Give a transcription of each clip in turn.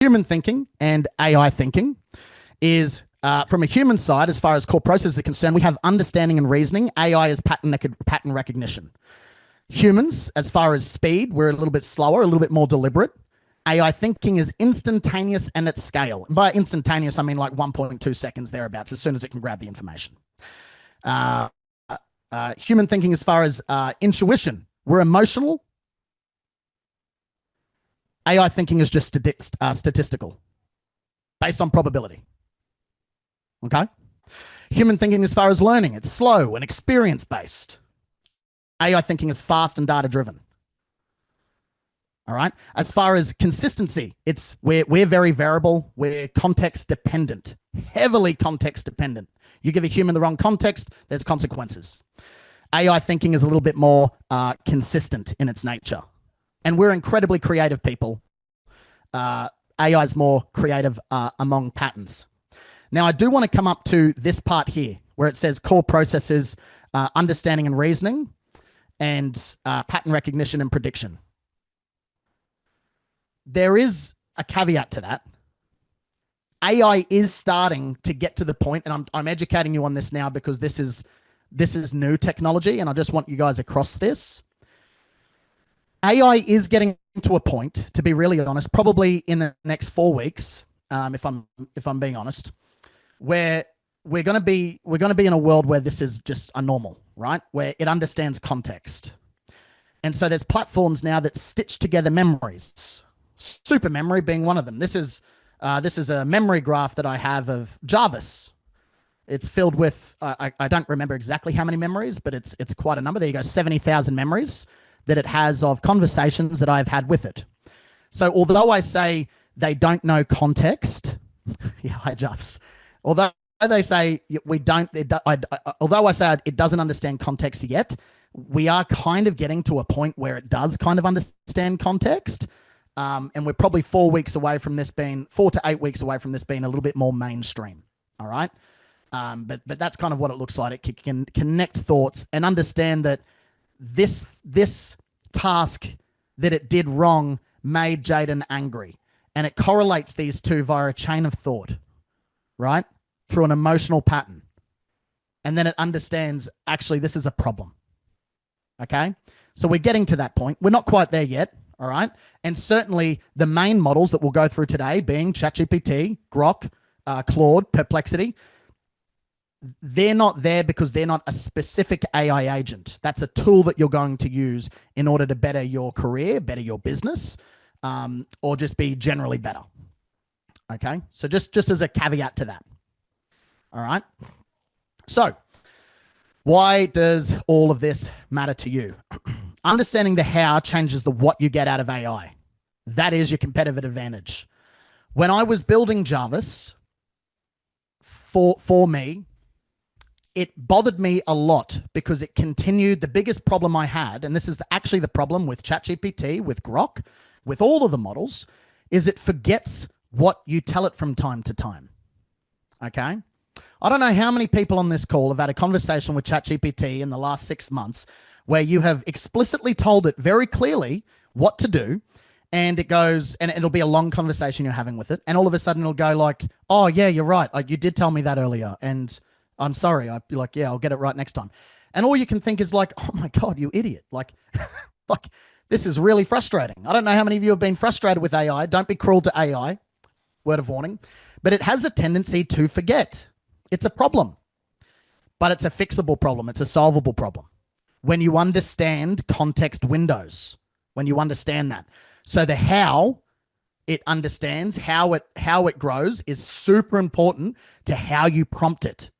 human thinking and AI thinking is from a human side, as far as core processes are concerned, we have understanding and reasoning. AI is pattern recognition. Humans, as far as speed, we're a little bit slower, a little bit more deliberate. AI thinking is instantaneous and at scale. And by instantaneous, I mean like 1.2 seconds thereabouts, as soon as it can grab the information. Human thinking, as far as intuition, we're emotional. AI thinking is just statistical, based on probability. Okay? Human thinking, as far as learning, it's slow and experience-based. AI thinking is fast and data-driven. All right? As far as consistency, we're very variable. We're context-dependent, heavily context-dependent. You give a human the wrong context, there's consequences. AI thinking is a little bit more consistent in its nature. And we're incredibly creative people. AI is more creative among patterns. Now, I do want to come up to this part here where it says core processes, understanding and reasoning, and pattern recognition and prediction. There is a caveat to that. AI is starting to get to the point, and I'm educating you on this now because this is new technology, and I just want you guys across this. AI is getting to a point, to be really honest, probably in the next 4 weeks, if I'm being honest, where we're going to be in a world where this is just a normal, right? Where it understands context. And so there's platforms now that stitch together memories, super memory being one of them. This is a memory graph that I have of Jarvis. It's filled with, I don't remember exactly how many memories, but it's quite a number. There you go, 70,000 memories that it has of conversations that I've had with it. So although I say they don't know context, yeah, hi Jarvis. Although they say although I say it doesn't understand context yet, we are kind of getting to a point where it does kind of understand context. And we're probably 4 weeks away from this being, 4 to 8 weeks away from this being a little bit more mainstream. All right. But that's kind of what it looks like. It can connect thoughts and understand that this task that it did wrong made Jaden angry. And it correlates these two via a chain of thought, right? Through an emotional pattern. And then it understands, actually, this is a problem. Okay? So we're getting to that point. We're not quite there yet, all right? And certainly the main models that we'll go through today, being ChatGPT, Grok, Claude, Perplexity, they're not there because they're not a specific AI agent. That's a tool that you're going to use in order to better your career, better your business, or just be generally better. Okay? So just as a caveat to that. All right? So why does all of this matter to you? Understanding the how changes the what you get out of AI. That is your competitive advantage. When I was building Jarvis for me, it bothered me a lot because it continued. The biggest problem I had, and this is actually the problem with ChatGPT, with Grok, with all of the models, is it forgets what you tell it from time to time. Okay? I don't know how many people on this call have had a conversation with ChatGPT in the last 6 months where you have explicitly told it very clearly what to do, and it goes, and it'll be a long conversation you're having with it, and all of a sudden it'll go like, oh yeah, you're right. Like, you did tell me that earlier, and I'm sorry. I'd be like, yeah, I'll get it right next time. And all you can think is like, oh my God, you idiot. Like, like this is really frustrating. I don't know how many of you have been frustrated with AI. Don't be cruel to AI. Word of warning. But it has a tendency to forget. It's a problem. But it's a fixable problem. It's a solvable problem. When you understand context windows, when you understand that. So the how it understands, how it grows is super important to how you prompt it.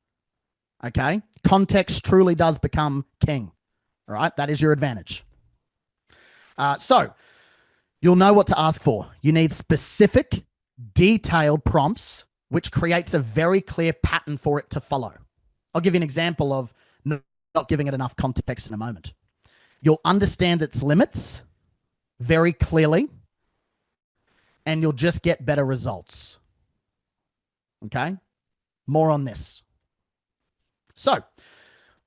Okay? Context truly does become king. All right? That is your advantage. So you'll know what to ask for. You need specific, detailed prompts, which creates a very clear pattern for it to follow. I'll give you an example of not giving it enough context in a moment. You'll understand its limits very clearly, and you'll just get better results. Okay? More on this. So,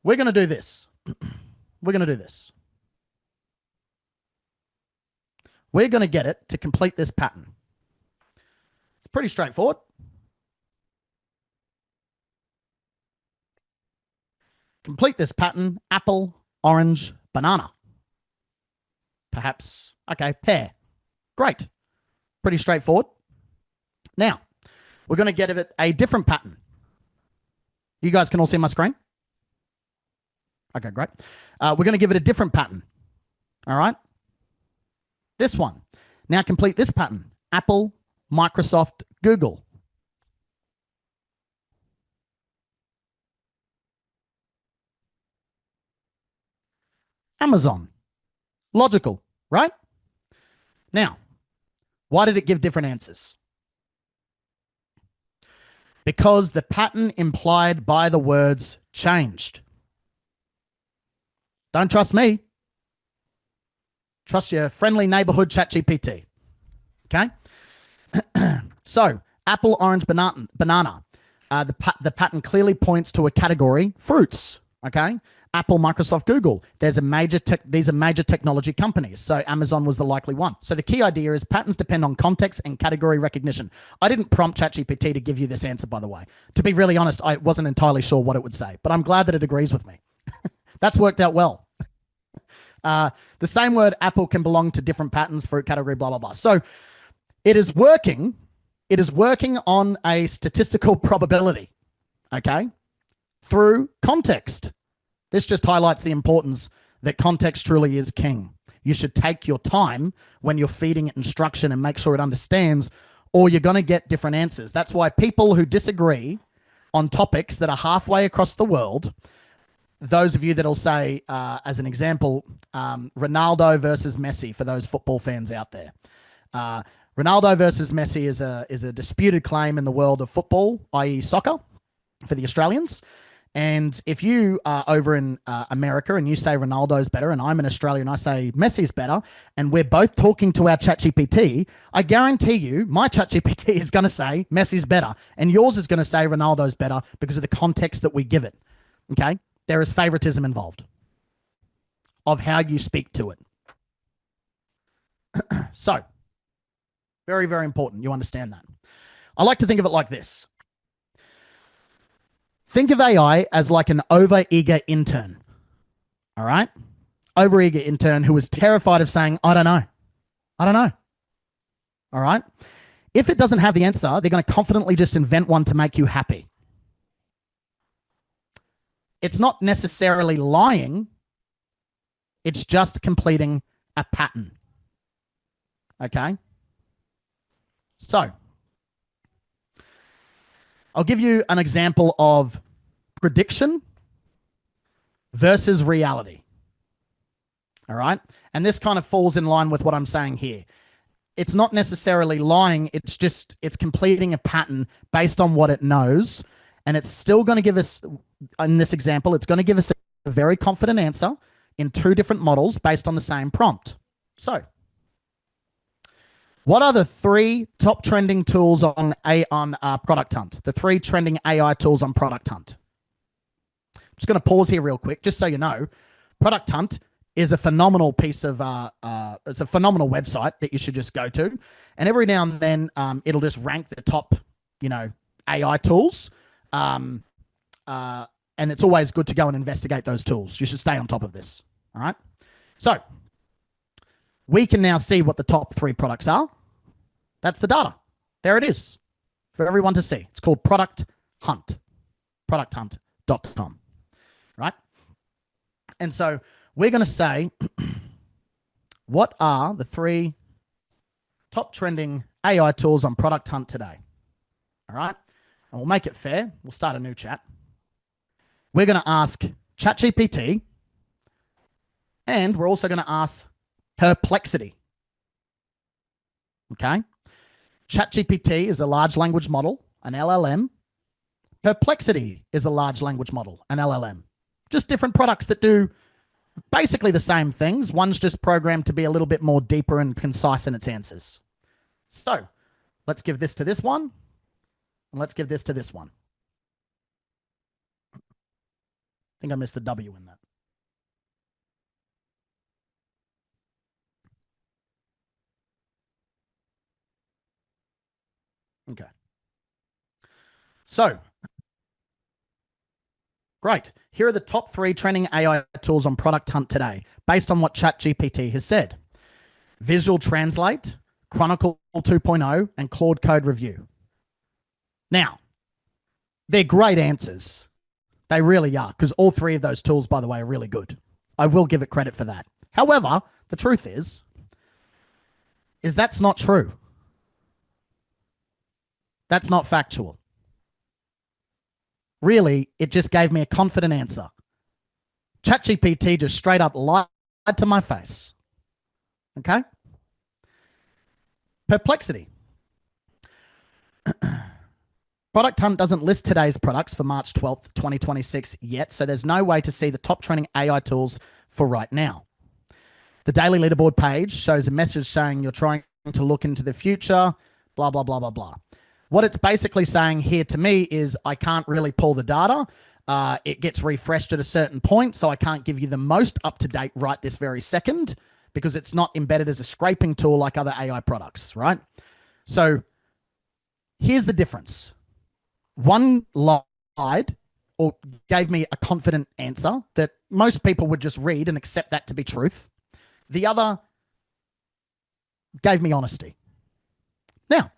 we're going to do this. We're going to do this. We're going to get it to complete this pattern. Pretty straightforward. Complete this pattern: apple, orange, banana. Perhaps, okay, pear. Great. Pretty straightforward. Now, we're going to get it a different pattern. You guys can all see my screen? Okay, great. We're going to give it a different pattern. All right? This one. Now complete this pattern: Apple, Microsoft, Google. Amazon. Logical, right? Now, why did it give different answers? Because the pattern implied by the words changed. Don't trust me. Trust your friendly neighborhood ChatGPT. Okay? So, apple, orange, banana. The pattern clearly points to a category: fruits. Okay? Apple, Microsoft, Google. These are major technology companies. So Amazon was the likely one. So the key idea is patterns depend on context and category recognition. I didn't prompt ChatGPT to give you this answer, by the way. To be really honest, I wasn't entirely sure what it would say, but I'm glad that it agrees with me. That's worked out well. The same word apple can belong to different patterns, fruit category, blah, blah, blah. So it is working. It is working on a statistical probability, okay, through context. This just highlights the importance that context truly is king. You should take your time when you're feeding it instruction and make sure it understands, or you're going to get different answers. That's why people who disagree on topics that are halfway across the world, those of you that'll say, as an example, Ronaldo versus Messi, for those football fans out there. Ronaldo versus Messi is a disputed claim in the world of football, i.e. soccer, for the Australians. And if you are over in America and you say Ronaldo's better, and I'm in Australia and I say Messi's better, and we're both talking to our ChatGPT, I guarantee you my ChatGPT is going to say Messi's better, and yours is going to say Ronaldo's better because of the context that we give it. Okay? There is favoritism involved of how you speak to it. So, very, very important you understand that. I like to think of it like this. Think of AI as like an over-eager intern, all right? Over-eager intern who is terrified of saying, I don't know. I don't know. All right? If it doesn't have the answer, they're going to confidently just invent one to make you happy. It's not necessarily lying. It's just completing a pattern. Okay? So, I'll give you an example of prediction versus reality. All right? And this kind of falls in line with what I'm saying here. It's not necessarily lying. It's completing a pattern based on what it knows. And it's still going to give us, in this example, it's going to give us a very confident answer in two different models based on the same prompt. So, what are the three top trending tools on Product Hunt? The three trending AI tools on Product Hunt. I'm just going to pause here real quick, just so you know. Product Hunt is a phenomenal piece of, it's a phenomenal website that you should just go to. And every now and then, it'll just rank the top, AI tools. And it's always good to go and investigate those tools. You should stay on top of this. All right. So we can now see what the top three products are. That's the data. There it is for everyone to see. It's called Product Hunt, producthunt.com. Right. And so we're going to say, what are the three top trending AI tools on Product Hunt today? All right. And we'll make it fair. We'll start a new chat. We're going to ask ChatGPT, and we're also going to ask Perplexity. Okay? ChatGPT is a large language model, an LLM. Perplexity is a large language model, an LLM. Just different products that do basically the same things. One's just programmed to be a little bit more deeper and concise in its answers. So let's give this to this one, and let's give this to this one. I think I missed the W in that. Okay. So, great. Here are the top 3 trending AI tools on Product Hunt today, based on what ChatGPT has said. Visual Translate, Chronicle 2.0, and Claude Code Review. Now, they're great answers. They really are, because all 3 of those tools, by the way, are really good. I will give it credit for that. However, the truth is that's not true. That's not factual. Really, it just gave me a confident answer. ChatGPT just straight up lied to my face. Okay? Perplexity. Product Hunt doesn't list today's products for March 12th, 2026 yet, so there's no way to see the top trending AI tools for right now. The daily leaderboard page shows a message saying you're trying to look into the future, blah, blah, blah, blah, blah. What it's basically saying here to me is I can't really pull the data. It gets refreshed at a certain point, so I can't give you the most up-to-date right this very second because it's not embedded as a scraping tool like other AI products, right? So here's the difference. One lied or gave me a confident answer that most people would just read and accept that to be truth. The other gave me honesty. Now,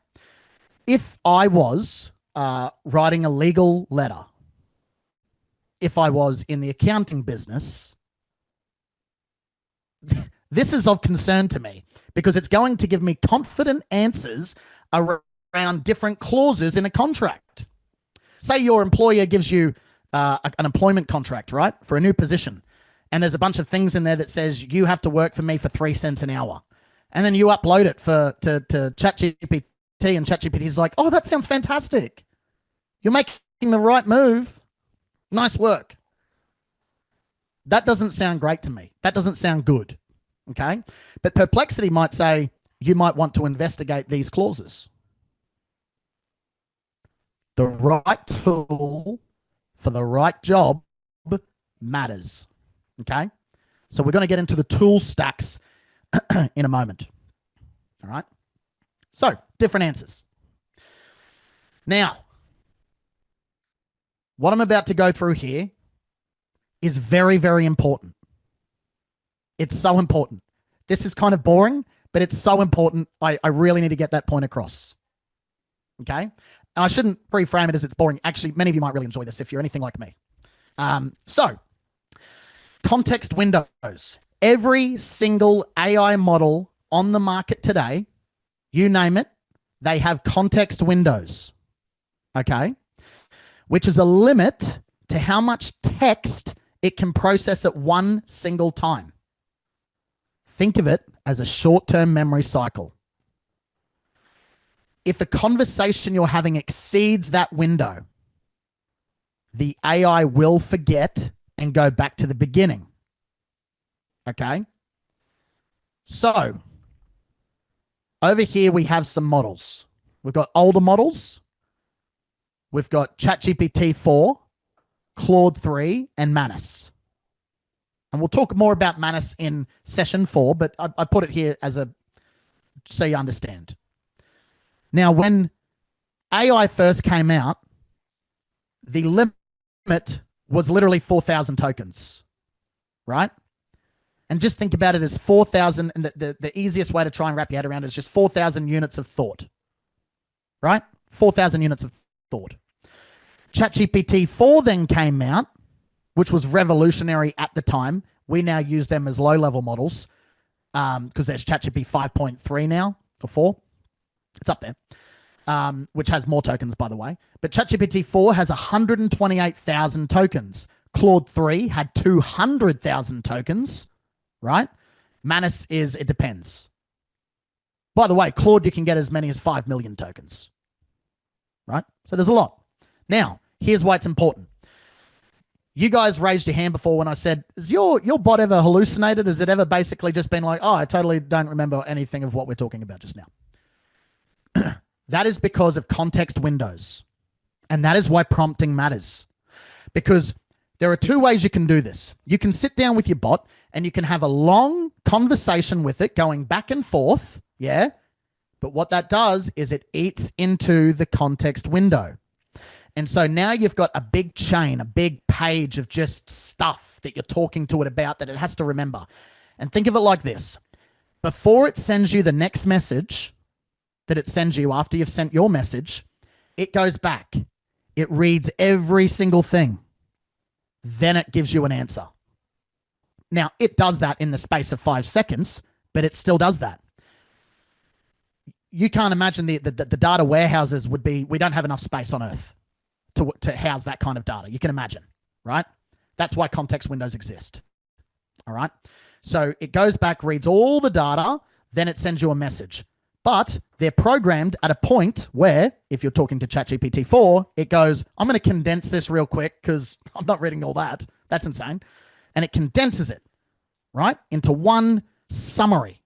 if I was writing a legal letter, if I was in the accounting business, this is of concern to me because it's going to give me confident answers around different clauses in a contract. Say your employer gives you an employment contract, right, for a new position, and there's a bunch of things in there that says you have to work for me for 3 cents an hour, and then you upload it to ChatGPT, and ChatGPT is like, oh, that sounds fantastic. You're making the right move. Nice work. That doesn't sound great to me. That doesn't sound good. Okay? But Perplexity might say you might want to investigate these clauses. The right tool for the right job matters. Okay? So we're going to get into the tool stacks in a moment. All right? So, different answers. Now, what I'm about to go through here is very, very important. It's so important. This is kind of boring, but it's so important. I really need to get that point across. Okay? And I shouldn't pre-frame it as it's boring. Actually, many of you might really enjoy this if you're anything like me. So, context windows. Every single AI model on the market today, you name it, they have context windows. Okay? Which is a limit to how much text it can process at one single time. Think of it as a short-term memory cycle. If a conversation you're having exceeds that window, the AI will forget and go back to the beginning. Okay? So, over here we have some models. We've got older models. We've got ChatGPT 4, Claude 3, and Manus. And we'll talk more about Manus in session 4, but I put it here as a so you understand. Now, when AI first came out, the limit was literally 4,000 tokens, right? And just think about it as 4,000, and the easiest way to try and wrap your head around it is just 4,000 units of thought, right? 4,000 units of thought. ChatGPT 4 then came out, which was revolutionary at the time. We now use them as low-level models because there's ChatGPT 5.3 now, or 4. It's up there, which has more tokens, by the way. But ChatGPT 4 has 128,000 tokens. Claude 3 had 200,000 tokens, right? Manus is, it depends. By the way, Claude, you can get as many as 5 million tokens, right? So there's a lot. Now, here's why it's important. You guys raised your hand before when I said, has your bot ever hallucinated? Has it ever basically just been like, oh, I totally don't remember anything of what we're talking about just now? That is because of context windows. And that is why prompting matters. Because there are 2 ways you can do this. You can sit down with your bot and you can have a long conversation with it going back and forth, yeah, But what that does is it eats into the context window. And so now you've got a big chain, a big page of just stuff that you're talking to it about that it has to remember. And think of it like this. Before it sends you the next message that it sends you after you've sent your message, it goes back. It reads every single thing. Then it gives you an answer. Now, it does that in the space of 5 seconds, but it still does that. You can't imagine the data warehouses would be, we don't have enough space on Earth to house that kind of data. You can imagine, right? That's why context windows exist. All right. So it goes back, reads all the data, then it sends you a message. But they're programmed at a point where, if you're talking to ChatGPT 4, it goes, I'm going to condense this real quick because I'm not reading all that. That's insane. And it condenses it, right, into one summary.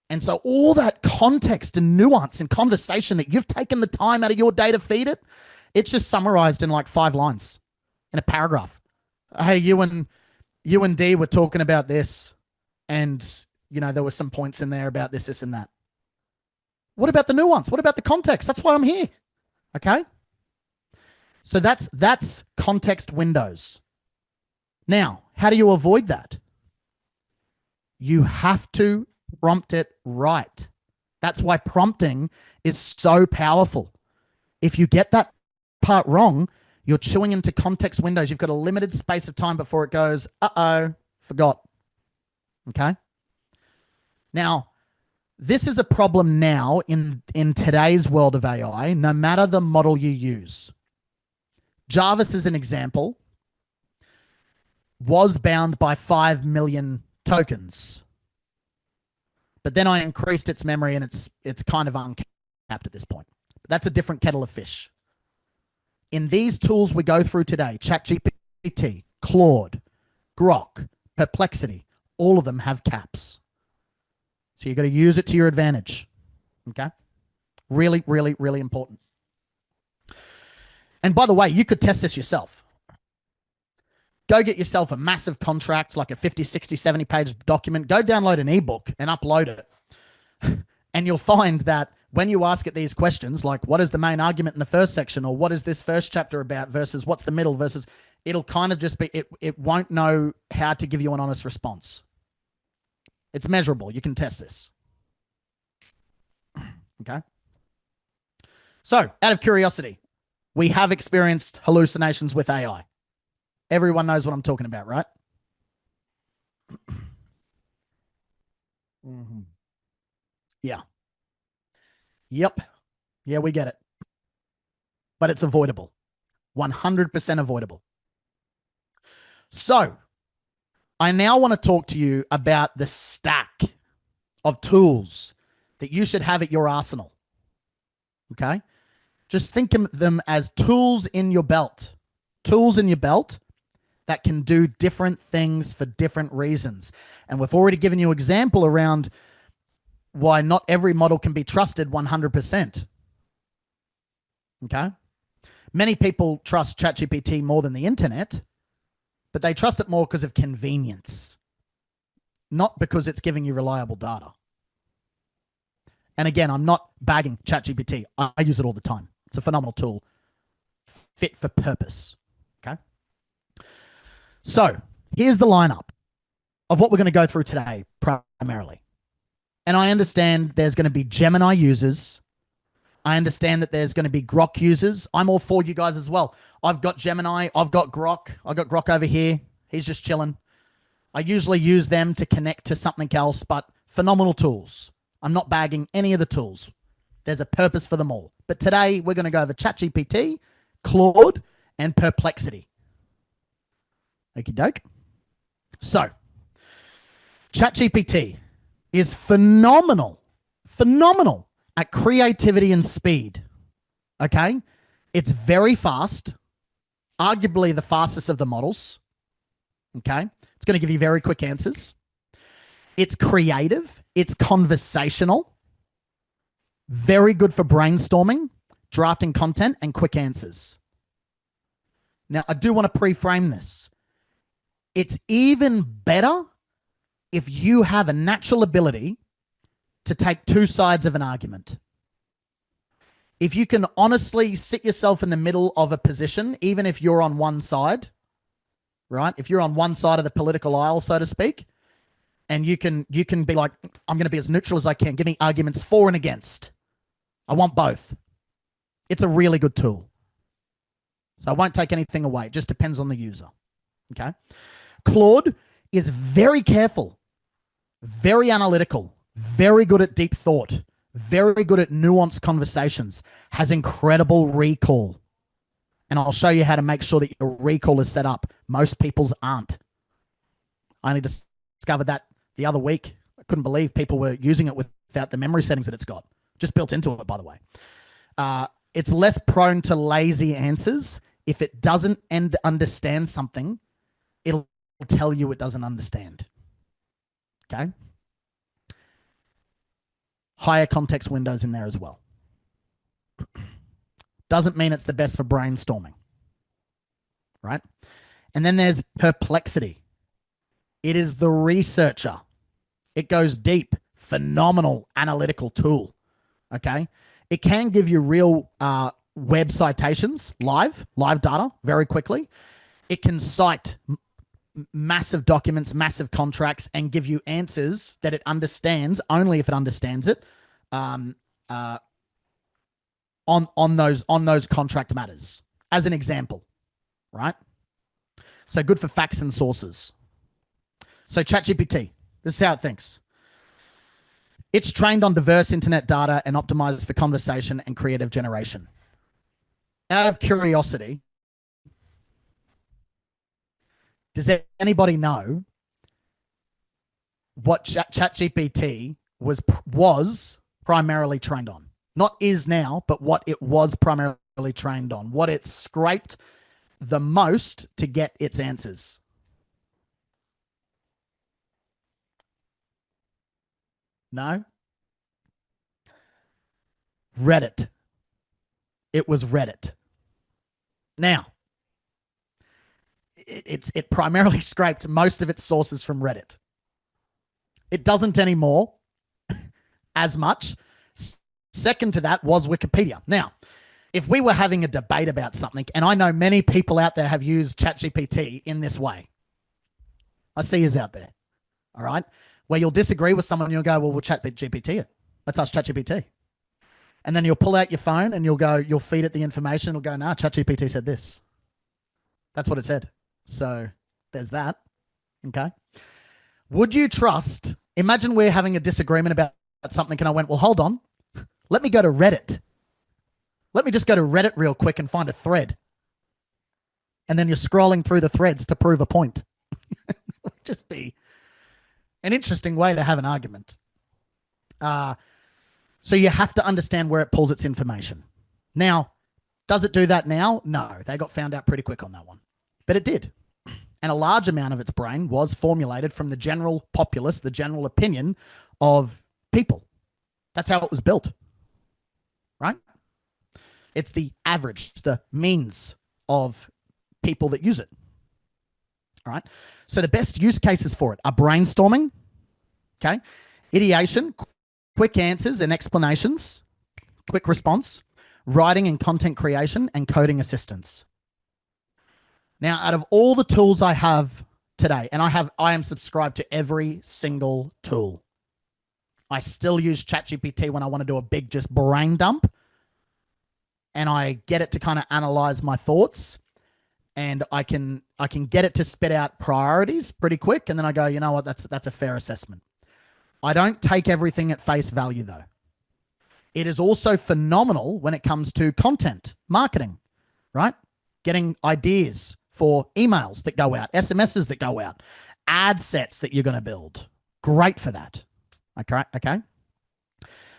And so all that context and nuance and conversation that you've taken the time out of your day to feed it, it's just summarized in like 5 lines in a paragraph. Hey, you and D were talking about this, and there were some points in there about this, and that. What about the nuance? What about the context? That's why I'm here. Okay? So that's context windows. Now, how do you avoid that? You have to prompt it right. That's why prompting is so powerful. If you get that part wrong, you're chewing into context windows. You've got a limited space of time before it goes, uh-oh, forgot. Okay? Now, this is a problem now in today's world of AI, no matter the model you use. Jarvis, as an example, was bound by 5 million tokens. But then I increased its memory and it's kind of uncapped at this point. But that's a different kettle of fish. In these tools we go through today, ChatGPT, Claude, Grok, Perplexity, all of them have caps. So you've got to use it to your advantage. Okay? Really, really, really important. And by the way, you could test this yourself. Go get yourself a massive contract, like a 50, 60, 70 page document. Go download an ebook and upload it. And you'll find that when you ask it these questions, like what is the main argument in the first section, or what is this first chapter about versus what's the middle versus, it'll kind of just be, it won't know how to give you an honest response. It's measurable. You can test this. Okay. So out of curiosity, we have experienced hallucinations with AI. Everyone knows what I'm talking about, right? Mm-hmm. Yeah. Yep. Yeah, we get it. But it's avoidable. 100% avoidable. So I now want to talk to you about the stack of tools that you should have at your arsenal. Okay? Just think of them as tools in your belt. Tools in your belt that can do different things for different reasons. And we've already given you an example around why not every model can be trusted 100%. Okay? Many people trust ChatGPT more than the internet, but they trust it more because of convenience, not because it's giving you reliable data. And again, I'm not bagging ChatGPT. I use it all the time. It's a phenomenal tool, fit for purpose. Okay? So here's the lineup of what we're going to go through today primarily. And I understand there's going to be Gemini users. I understand that there's going to be Grok users. I'm all for you guys as well. I've got Gemini. I've got Grok. I've got Grok over here. He's just chilling. I usually use them to connect to something else, but phenomenal tools. I'm not bagging any of the tools. There's a purpose for them all. But today we're going to go over ChatGPT, Claude, and Perplexity. Okie doke. So, ChatGPT is phenomenal at creativity and speed. Okay? It's very fast, arguably the fastest of the models. Okay? It's going to give you very quick answers. It's creative. It's conversational. Very good for brainstorming, drafting content, and quick answers. Now, I do want to pre-frame this. It's even better if you have a natural ability to take two sides of an argument. If you can honestly sit yourself in the middle of a position, even if you're on one side, right? If you're on one side of the political aisle, so to speak, and you can be like, I'm going to be as neutral as I can. Give me arguments for and against. I want both. It's a really good tool. So I won't take anything away. It just depends on the user. Okay. Claude is very careful, very analytical, very good at deep thought, very good at nuanced conversations, has incredible recall. And I'll show you how to make sure that your recall is set up. Most people's aren't. I only discovered that the other week. I couldn't believe people were using it without the memory settings that it's got. Just built into it, by the way. It's less prone to lazy answers. If it doesn't understand something, it'll tell you it doesn't understand. Okay? Higher context windows in there as well. Doesn't mean it's the best for brainstorming, right? And then there's Perplexity. It is the researcher. It goes deep. Phenomenal analytical tool, okay? It can give you real web citations, live data very quickly. It can cite massive documents, massive contracts, and give you answers that it understands only if it understands it on those contract matters. As an example, right? So good for facts and sources. So ChatGPT, this is how it thinks. It's trained on diverse internet data and optimizes for conversation and creative generation. Out of curiosity, does anybody know what ChatGPT was primarily trained on? Not is now, but what it was primarily trained on. What it scraped the most to get its answers. No? Reddit. It was Reddit. Now, it primarily scraped most of its sources from Reddit. It doesn't anymore as much. Second to that was Wikipedia. Now, if we were having a debate about something, and I know many people out there have used ChatGPT in this way. I see yous out there, all right? Where you'll disagree with someone and you'll go, well, we'll ChatGPT it. Let's ask ChatGPT. And then you'll pull out your phone and you'll feed it the information. It'll go, nah, ChatGPT said this. That's what it said. So there's that. Okay. Would you trust, imagine we're having a disagreement about something and I went, well, hold on. Let me go to Reddit. Let me just go to Reddit real quick and find a thread. And then you're scrolling through the threads to prove a point. It would just be an interesting way to have an argument. So you have to understand where it pulls its information. Now, does it do that now? No, they got found out pretty quick on that one. But it did. And a large amount of its brain was formulated from the general populace, the general opinion of people. That's how it was built, right? It's the average, the means of people that use it, all right? So the best use cases for it are brainstorming, okay? Ideation, quick answers and explanations, quick response, writing and content creation, and coding assistance. Now, out of all the tools I have today, and I am subscribed to every single tool. I still use ChatGPT when I want to do a big just brain dump, and I get it to kind of analyze my thoughts, and I can get it to spit out priorities pretty quick, and then I go, you know what, that's a fair assessment. I don't take everything at face value though. It is also phenomenal when it comes to content marketing, right? Getting ideas for emails that go out, SMSs that go out, ad sets that you're going to build. Great for that. Okay.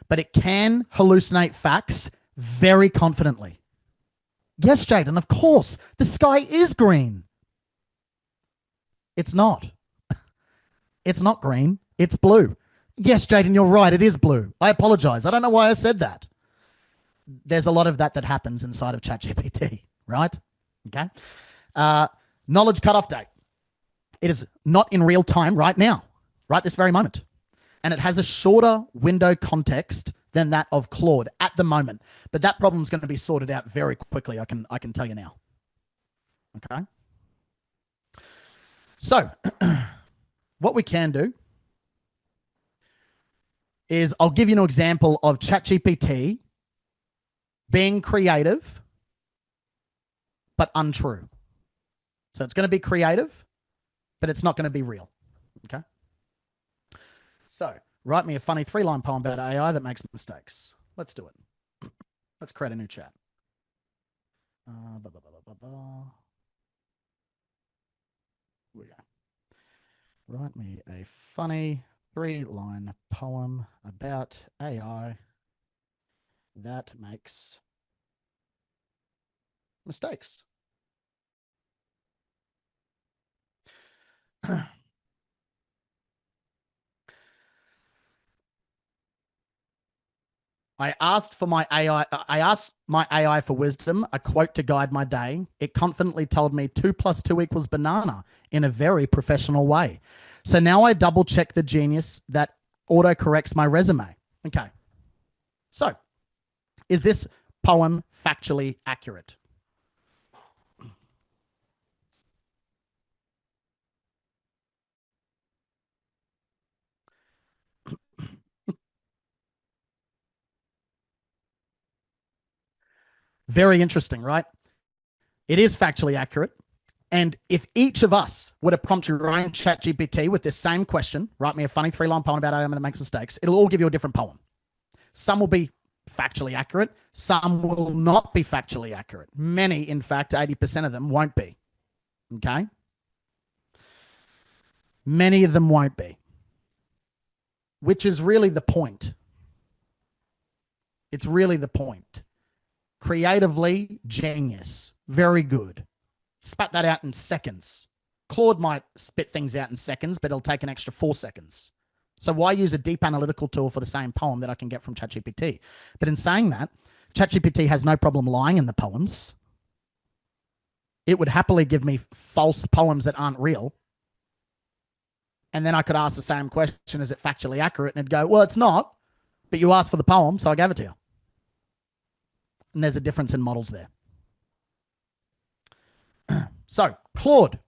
But it can hallucinate facts very confidently. Yes, Jaden, of course, the sky is green. It's not. It's not green. It's blue. Yes, Jaden, you're right. It is blue. I apologize. I don't know why I said that. There's a lot of that happens inside of ChatGPT, right? Okay. Knowledge cutoff date. It is not in real time right now, right this very moment. and it has a shorter window context than that of Claude at the moment. But that problem is going to be sorted out very quickly. I can tell you now. Okay. So what we can do is I'll give you an example of ChatGPT being creative but untrue. So it's going to be creative, but it's not going to be real. Okay. So write me a funny 3-line poem about AI that makes mistakes. Let's do it. Let's create a new chat. Here we go. Write me a funny 3-line poem about AI that makes mistakes. I asked my AI for wisdom, a quote to guide my day. It confidently told me 2 + 2 = banana in a very professional way. So now I double check the genius that auto corrects my resume. Okay. So is this poem factually accurate? Very interesting, right? It is factually accurate. And if each of us were to prompt your own chat GPT with this same question, write me a funny 3-line poem about how I'm going to make mistakes, it'll all give you a different poem. Some will be factually accurate. Some will not be factually accurate. Many, in fact, 80% of them won't be. Okay? Many of them won't be, which is really the point. It's really the point. Creatively, genius. Very good. Spat that out in seconds. Claude might spit things out in seconds, but it'll take an extra 4 seconds. So why use a deep analytical tool for the same poem that I can get from ChatGPT? But in saying that, ChatGPT has no problem lying in the poems. It would happily give me false poems that aren't real. And then I could ask the same question, is it factually accurate? And it'd go, well, it's not, but you asked for the poem, so I gave it to you. And there's a difference in models there. So, Claude.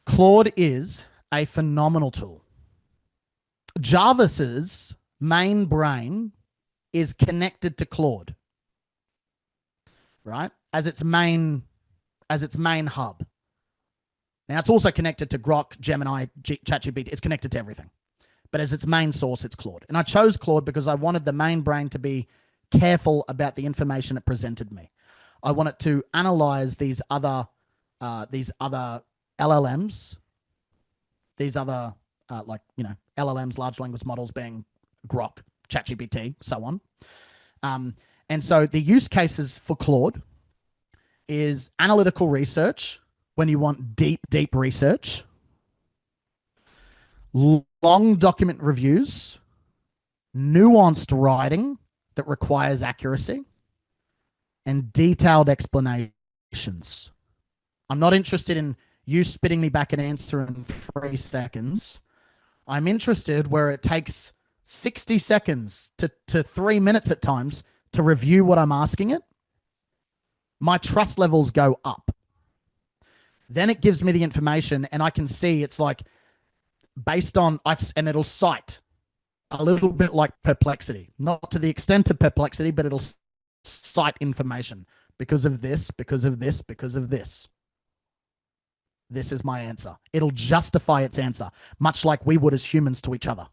Claude is a phenomenal tool. Jarvis's main brain is connected to Claude, right? As its main hub. Now it's also connected to Grok, Gemini, ChatGPT. It's connected to everything. But as its main source, it's Claude. And I chose Claude because I wanted the main brain to be careful about the information it presented me. I want it to analyze these other LLMs, these other LLMs, large language models being Grok, ChatGPT, so on. And so the use cases for Claude is analytical research when you want deep research, long document reviews, nuanced writing that requires accuracy, and detailed explanations. I'm not interested in you spitting me back an answer in 3 seconds. I'm interested where it takes 60 seconds to 3 minutes at times to review what I'm asking it. My trust levels go up. Then it gives me the information and I can see it's like based on, and it'll cite a little bit like Perplexity, not to the extent of Perplexity, but it'll cite information because of this, because of this, because of this. This is my answer. It'll justify its answer, much like we would as humans to each other.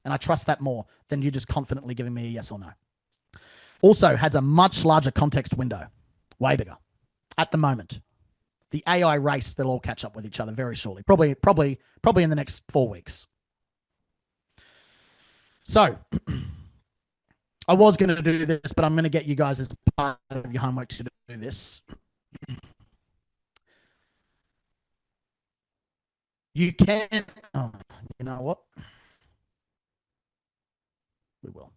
And I trust that more than you just confidently giving me a yes or no. Also has a much larger context window, way bigger at the moment. The AI race, they'll all catch up with each other very shortly, probably in the next 4 weeks. So I was going to do this, but I'm going to get you guys as part of your homework to do this. You can, oh, you know what? We will.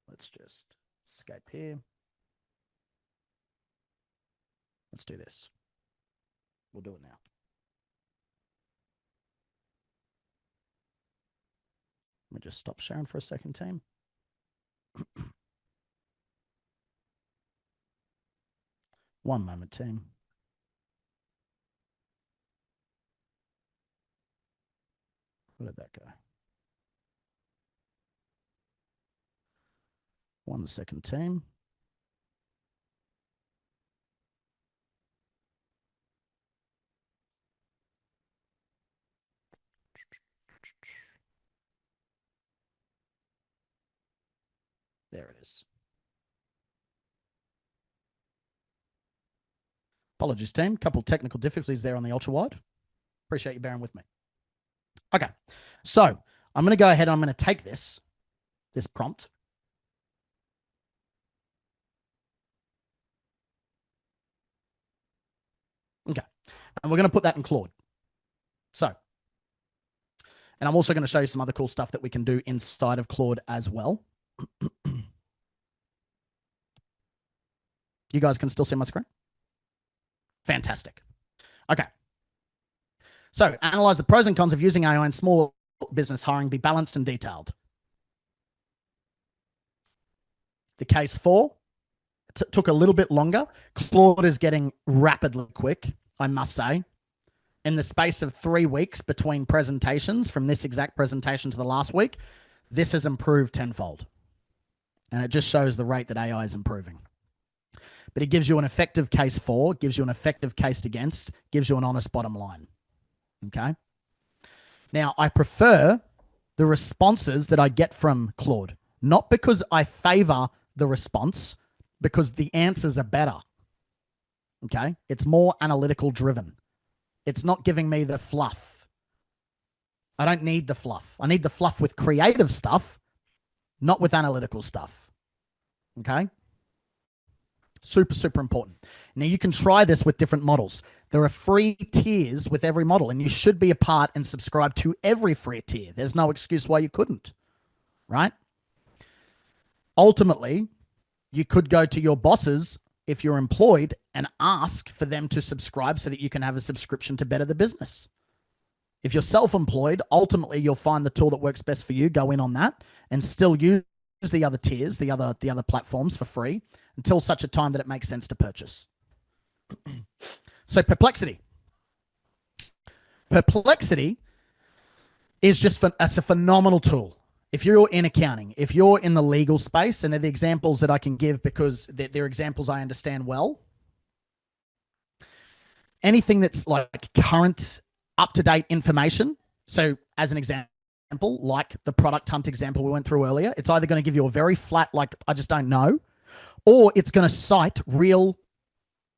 Let's just escape here. Let's do this. We'll do it now. me just stop sharing for a second, team. One moment, team. Where did that go? 1 second, team. There it is. Apologies, team. Couple of technical difficulties there on the ultra wide. Appreciate you bearing with me. Okay, so I'm going to go ahead and I'm going to take this prompt. Okay, and we're going to put that in Claude. So, and I'm also going to show you some other cool stuff that we can do inside of Claude as well. You guys can still see my screen? Fantastic. Okay. So analyze the pros and cons of using AI in small business hiring, be balanced and detailed. The case 4 took a little bit longer. Claude is getting rapidly quick, I must say. In the space of 3 weeks between presentations, from this exact presentation to the last week, this has improved tenfold. And it just shows the rate that AI is improving. But it gives you an effective case for, gives you an effective case against, gives you an honest bottom line. Okay? Now, I prefer the responses that I get from Claude, not because I favor the response, because the answers are better. Okay? It's more analytical driven. It's not giving me the fluff. I don't need the fluff. I need the fluff with creative stuff, not with analytical stuff. Okay? Super, super important. Now, you can try this with different models. There are free tiers with every model, and you should be a part and subscribe to every free tier. There's no excuse why you couldn't, right? Ultimately, you could go to your bosses if you're employed and ask for them to subscribe so that you can have a subscription to better the business. If you're self-employed, ultimately, you'll find the tool that works best for you, go in on that, and still use the other tiers, the other platforms for free, until such a time that it makes sense to purchase. So Perplexity. Perplexity is just it's a phenomenal tool. If you're in accounting, if you're in the legal space, and they're the examples that I can give because they're examples I understand well. Anything that's like current, up-to-date information. So as an example, like the product hunt example we went through earlier, it's either going to give you a very flat, like, I just don't know, or it's going to cite real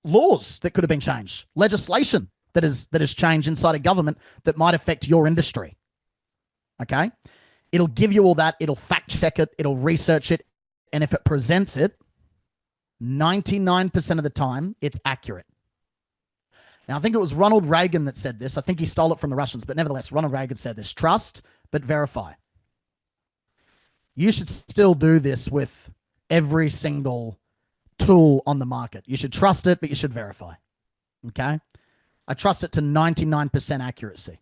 laws that could have been changed, legislation that is changed inside a government that might affect your industry. Okay? It'll give you all that. It'll fact check it. It'll research it. And if it presents it, 99% of the time, it's accurate. Now, I think it was Ronald Reagan that said this. I think he stole it from the Russians, but nevertheless, Ronald Reagan said this: trust, but verify. You should still do this with every single tool on the market. You should trust it, but you should verify. Okay? I trust it to 99% accuracy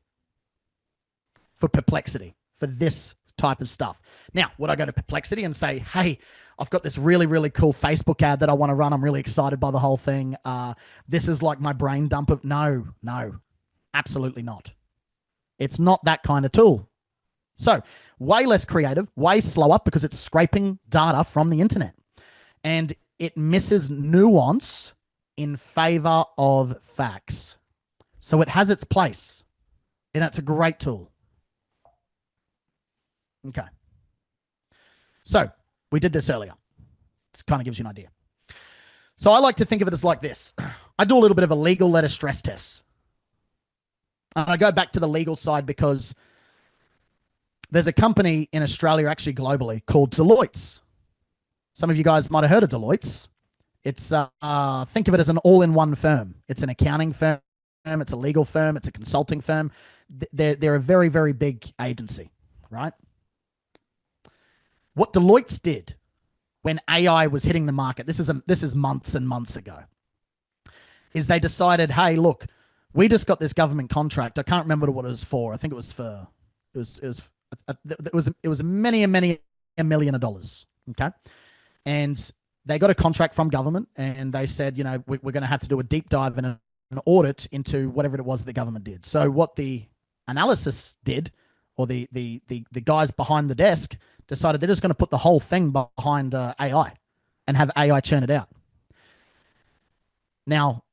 for Perplexity, for this type of stuff. Now, would I go to Perplexity and say, hey, I've got this really, really cool Facebook ad that I want to run. I'm really excited by the whole thing. This is like my brain dump of... No, absolutely not. It's not that kind of tool. So way less creative, way slower because it's scraping data from the internet. And it misses nuance in favor of facts. So it has its place. And that's a great tool. Okay. So we did this earlier. This kind of gives you an idea. So I like to think of it as like this. I do a little bit of a legal letter stress test. And I go back to the legal side because there's a company in Australia, actually globally, called Deloitte's. Some of you guys might have heard of Deloitte's. It's think of it as an all-in-one firm. It's an accounting firm. It's a legal firm. It's a consulting firm. They're a very, very big agency, right? What Deloitte's did when AI was hitting the market, this is months and months ago, is they decided, hey, look, we just got this government contract. I can't remember what it was for. I think it was it was many and many a million of dollars. Okay, and they got a contract from government, and they said, we're going to have to do a deep dive and an audit into whatever it was the government did. So what the analysis did, or the guys behind the desk decided they're just going to put the whole thing behind AI and have AI churn it out. Now,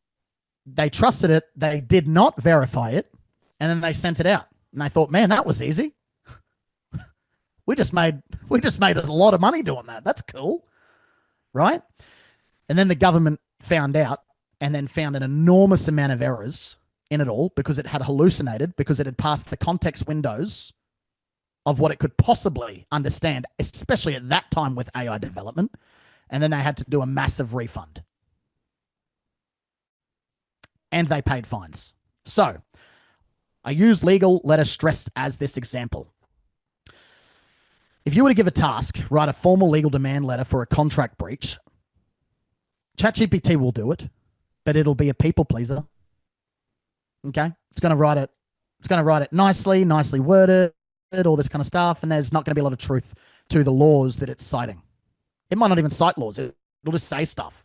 they trusted it. They did not verify it. And then they sent it out. And they thought, man, that was easy. we just made a lot of money doing that. That's cool. Right? And then the government found out, and then found an enormous amount of errors in it all, because it had hallucinated, because it had passed the context windows of what it could possibly understand, especially at that time with AI development. And then they had to do a massive refund. And they paid fines. So I use legal letter stressed as this example. If you were to give a task, write a formal legal demand letter for a contract breach, ChatGPT will do it, but it'll be a people pleaser. Okay? It's going to write it nicely worded, all this kind of stuff, and there's not going to be a lot of truth to the laws that it's citing. It might not even cite laws. It'll just say stuff.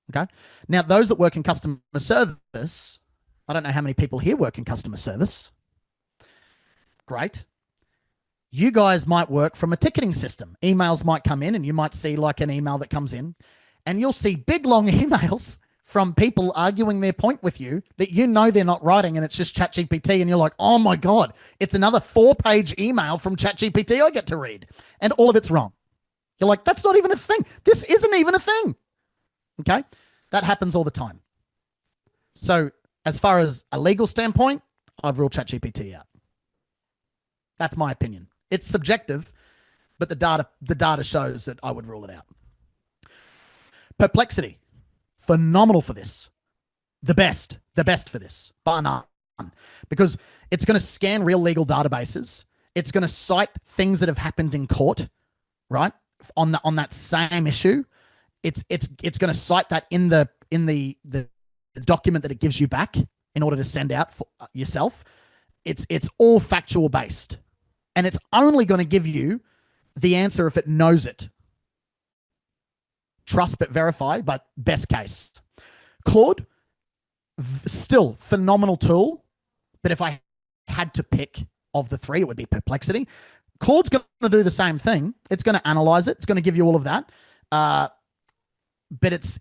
Okay? Now, those that work in customer service, I don't know how many people here work in customer service. Great. You guys might work from a ticketing system. Emails might come in, and you might see like an email that comes in, and you'll see big, long emails from people arguing their point with you that they're not writing, and it's just ChatGPT, and you're like, oh my God, it's another 4-page email from ChatGPT I get to read, and all of it's wrong. You're like, that's not even a thing. This isn't even a thing. Okay? That happens all the time. So as far as a legal standpoint, I'd rule ChatGPT out. That's my opinion. It's subjective, but the data shows that I would rule it out. Perplexity. Phenomenal for this. The best for this, bar none. Because it's going to scan real legal databases. It's going to cite things that have happened in court, right? On that same issue. It's going to cite that in the document that it gives you back in order to send out for yourself. It's all factual based. And it's only going to give you the answer if it knows it. Trust but verify, but best case. Claude, still phenomenal tool, but if I had to pick of the three, it would be Perplexity. Claude's going to do the same thing. It's going to analyze it. It's going to give you all of that. But it's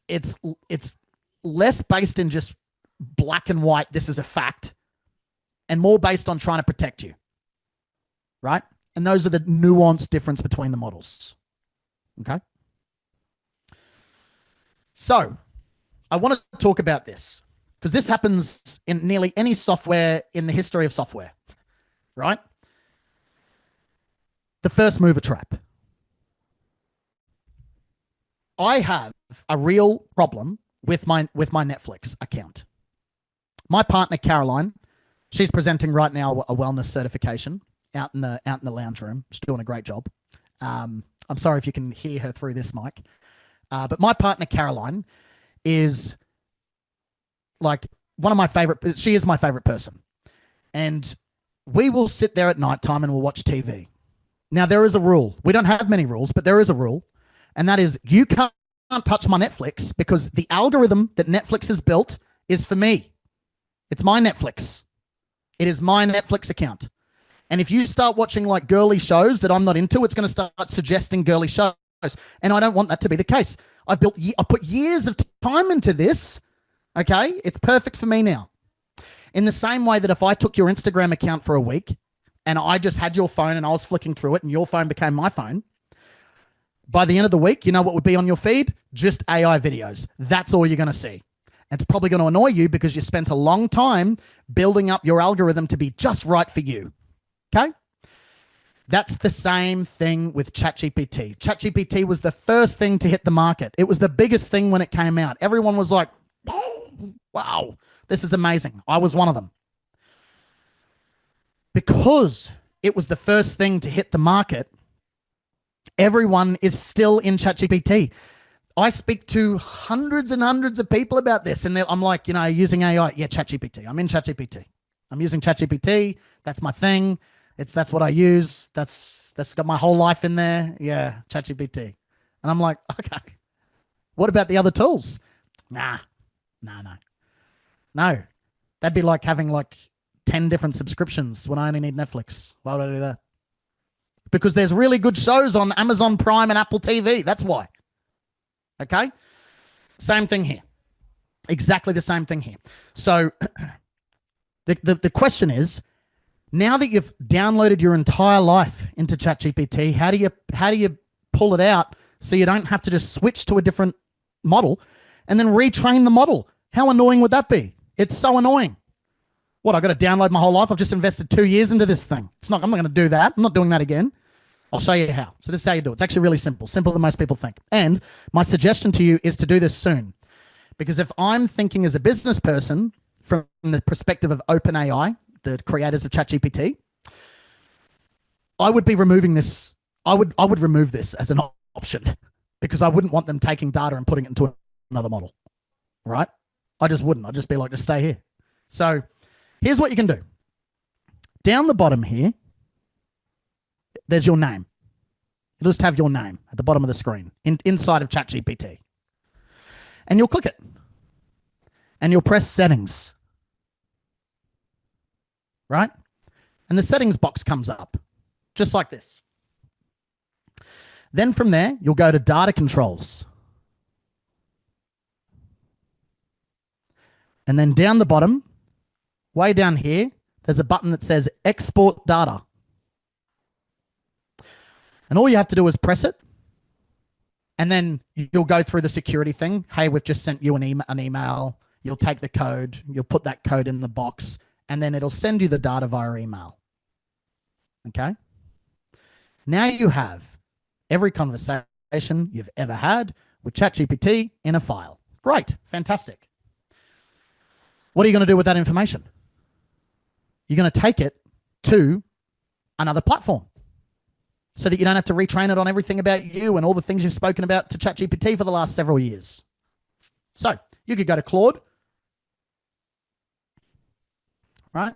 less based in just black and white, this is a fact, and more based on trying to protect you. Right? And those are the nuanced difference between the models. Okay? So, I want to talk about this because this happens in nearly any software in the history of software. Right? The first mover trap. I have a real problem with my Netflix account. My partner, Caroline, she's presenting right now a wellness certification out in the lounge room. She's doing a great job. I'm sorry if you can hear her through this mic. But my partner, Caroline, is like one of my favorite. She is my favorite person. And we will sit there at nighttime and we'll watch TV. Now, there is a rule. We don't have many rules, but there is a rule. And that is you can't touch my Netflix because the algorithm that Netflix has built is for me. It's my Netflix. It is my Netflix account. And if you start watching like girly shows that I'm not into, it's going to start suggesting girly shows. And I don't want that to be the case. I put years of time into this. Okay. It's perfect for me now. In the same way that if I took your Instagram account for a week and I just had your phone and I was flicking through it and your phone became my phone, by the end of the week, you know what would be on your feed? Just AI videos. That's all you're going to see. And it's probably going to annoy you because you spent a long time building up your algorithm to be just right for you. Okay? That's the same thing with ChatGPT. ChatGPT was the first thing to hit the market. It was the biggest thing when it came out. Everyone was like, oh, wow, this is amazing. I was one of them. Because it was the first thing to hit the market, everyone is still in ChatGPT. I speak to hundreds and hundreds of people about this, and I'm like, using AI. Yeah, ChatGPT. I'm in ChatGPT. I'm using ChatGPT. That's my thing. That's what I use. That's got my whole life in there. Yeah, ChatGPT. And I'm like, okay. What about the other tools? Nah, no. That'd be like having like 10 different subscriptions when I only need Netflix. Why would I do that? Because there's really good shows on Amazon Prime and Apple TV. That's why. Okay? Same thing here. Exactly the same thing here. So the question is, now that you've downloaded your entire life into ChatGPT, how do you pull it out so you don't have to just switch to a different model and then retrain the model? How annoying would that be? It's so annoying. What, I got to download my whole life? I've just invested 2 years into this thing. I'm not going to do that. I'm not doing that again. I'll show you how. So this is how you do it. It's actually really simple, simpler than most people think. And my suggestion to you is to do this soon. Because if I'm thinking as a business person from the perspective of OpenAI, the creators of ChatGPT, I would be removing this. I would remove this as an option because I wouldn't want them taking data and putting it into another model, right? I just wouldn't. I'd just be like, just stay here. So here's what you can do. Down the bottom here, there's your name. You'll just have your name at the bottom of the screen inside of ChatGPT. And you'll click it. And you'll press settings. Right? And the settings box comes up, just like this. Then from there, you'll go to data controls. And then down the bottom, way down here, there's a button that says export data. And all you have to do is press it. And then you'll go through the security thing. Hey, we've just sent you an email. You'll take the code. You'll put that code in the box. And then it'll send you the data via email. Okay? Now you have every conversation you've ever had with ChatGPT in a file. Great. Fantastic. What are you going to do with that information? You're going to take it to another platform so that you don't have to retrain it on everything about you and all the things you've spoken about to ChatGPT for the last several years. So you could go to Claude, right?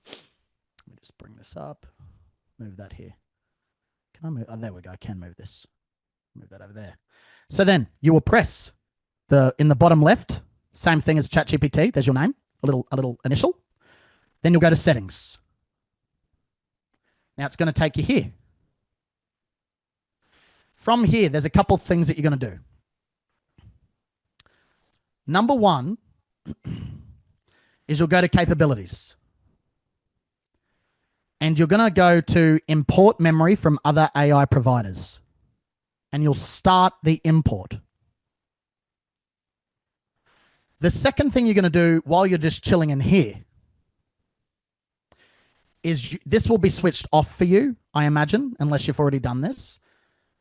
Let me just bring this up. Move that here. Can I move? Oh, there we go. I can move this. Move that over there. So then you will press in the bottom left, same thing as ChatGPT. There's your name, a little initial. Then you'll go to settings. Now it's going to take you here. From here, there's a couple things that you're going to do. Number one is you'll go to capabilities. And you're going to go to import memory from other AI providers. And you'll start the import. The second thing you're going to do while you're just chilling in here is this will be switched off for you, I imagine, unless you've already done this.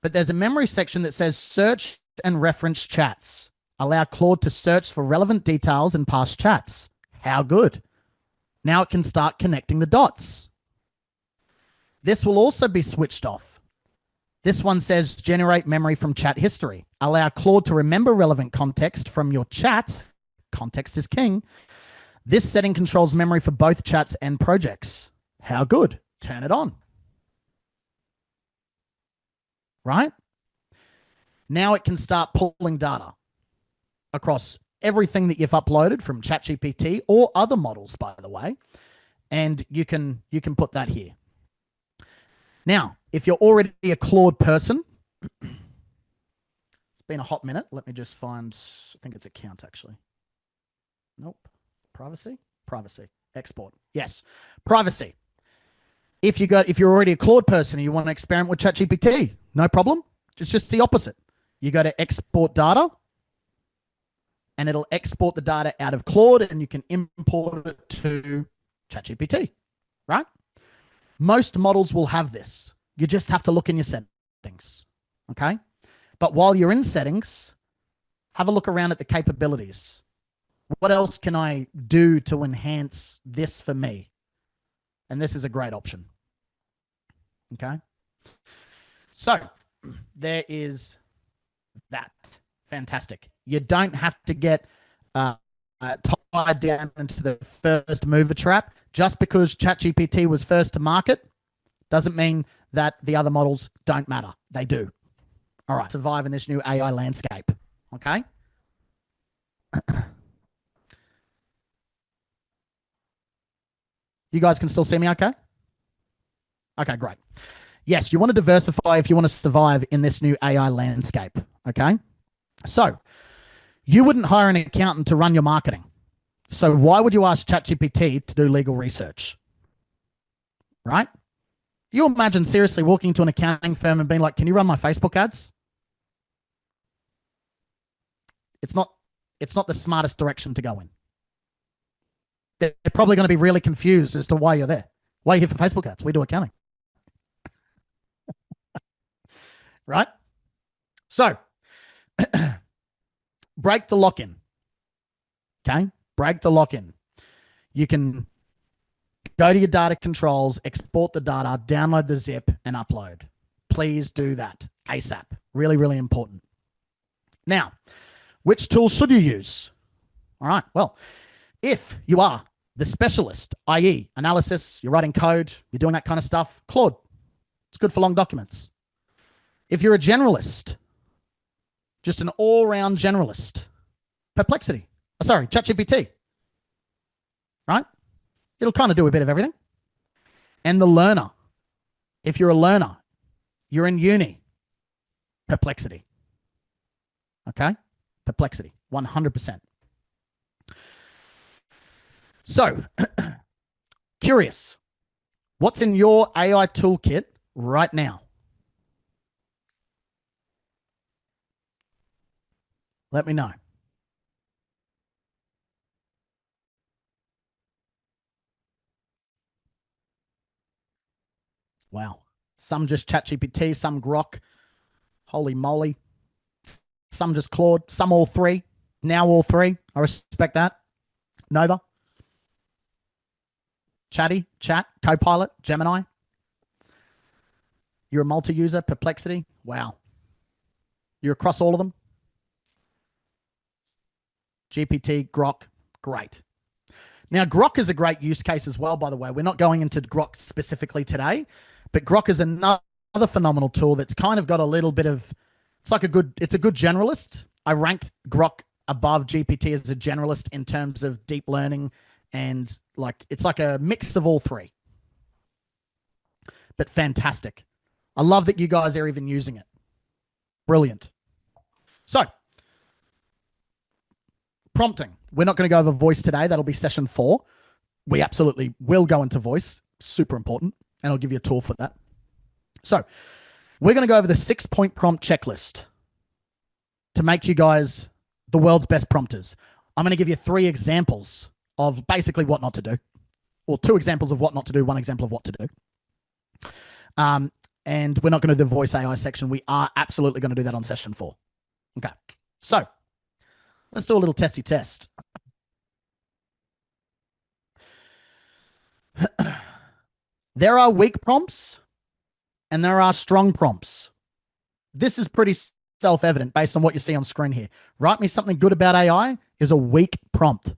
But there's a memory section that says search and reference chats. Allow Claude to search for relevant details in past chats. How good. Now it can start connecting the dots. This will also be switched off. This one says generate memory from chat history. Allow Claude to remember relevant context from your chats. Context is king. This setting controls memory for both chats and projects. How good. Turn it on. Right? Now it can start pulling data across everything that you've uploaded from ChatGPT or other models, by the way, and you can put that here. Now, if you're already a Claude person, it's been a hot minute. Let me just find, I think it's account actually. Nope. Privacy? Privacy. Export. Yes. Privacy. If you're already a Claude person and you want to experiment with ChatGPT, no problem. It's just the opposite. You go to export data and it'll export the data out of Claude and you can import it to ChatGPT, right? Most models will have this. You just have to look in your settings, okay? But while you're in settings, have a look around at the capabilities. What else can I do to enhance this for me? And this is a great option, okay? So there is that. Fantastic. You don't have to get slide down into the first mover trap. Just because ChatGPT was first to market doesn't mean that the other models don't matter. They do. All right, survive in this new AI landscape. Okay. You guys can still see me okay? Okay, great. Yes, you want to diversify if you want to survive in this new AI landscape. Okay. So you wouldn't hire an accountant to run your marketing. So why would you ask ChatGPT to do legal research? Right? You imagine seriously walking to an accounting firm and being like, can you run my Facebook ads? It's not the smartest direction to go in. They're probably going to be really confused as to why you're there. Why are you here for Facebook ads? We do accounting. Right? So, break the lock-in. Okay? Break the lock-in. You can go to your data controls, export the data, download the zip, and upload. Please do that ASAP. Really, really important. Now, which tool should you use? All right. Well, if you are the specialist, i.e. analysis, you're writing code, you're doing that kind of stuff, Claude. It's good for long documents. If you're a generalist, just an all-round generalist, Perplexity. Sorry, ChatGPT. Right? It'll kind of do a bit of everything. And the learner. If you're a learner, you're in uni, Perplexity. Okay? Perplexity, 100%. So, curious, what's in your AI toolkit right now? Let me know. Wow. Some just ChatGPT, some Grok. Holy moly. Some just Claude, some all three. Now all three. I respect that. Nova. Chatty, Chat, Copilot, Gemini. You're a multi-user, Perplexity. Wow. You're across all of them. GPT, Grok, great. Now, Grok is a great use case as well, by the way. We're not going into Grok specifically today, but Grok is another phenomenal tool that's kind of got a little bit of, it's a good generalist. I rank Grok above GPT as a generalist in terms of deep learning, and it's like a mix of all three. But fantastic. I love that you guys are even using it. Brilliant. So, prompting. We're not going to go over voice today. That'll be session 4. We absolutely will go into voice. Super important. And I'll give you a tool for that. So, we're going to go over the 6-point prompt checklist to make you guys the world's best prompters. I'm going to give you 3 examples of basically what not to do, or 2 examples of what not to do, 1 example of what to do. And we're not going to do the voice AI section. We are absolutely going to do that on session 4. Okay. So, let's do a little testy test. There are weak prompts and there are strong prompts. This is pretty self-evident based on what you see on screen here. Write me something good about AI is a weak prompt.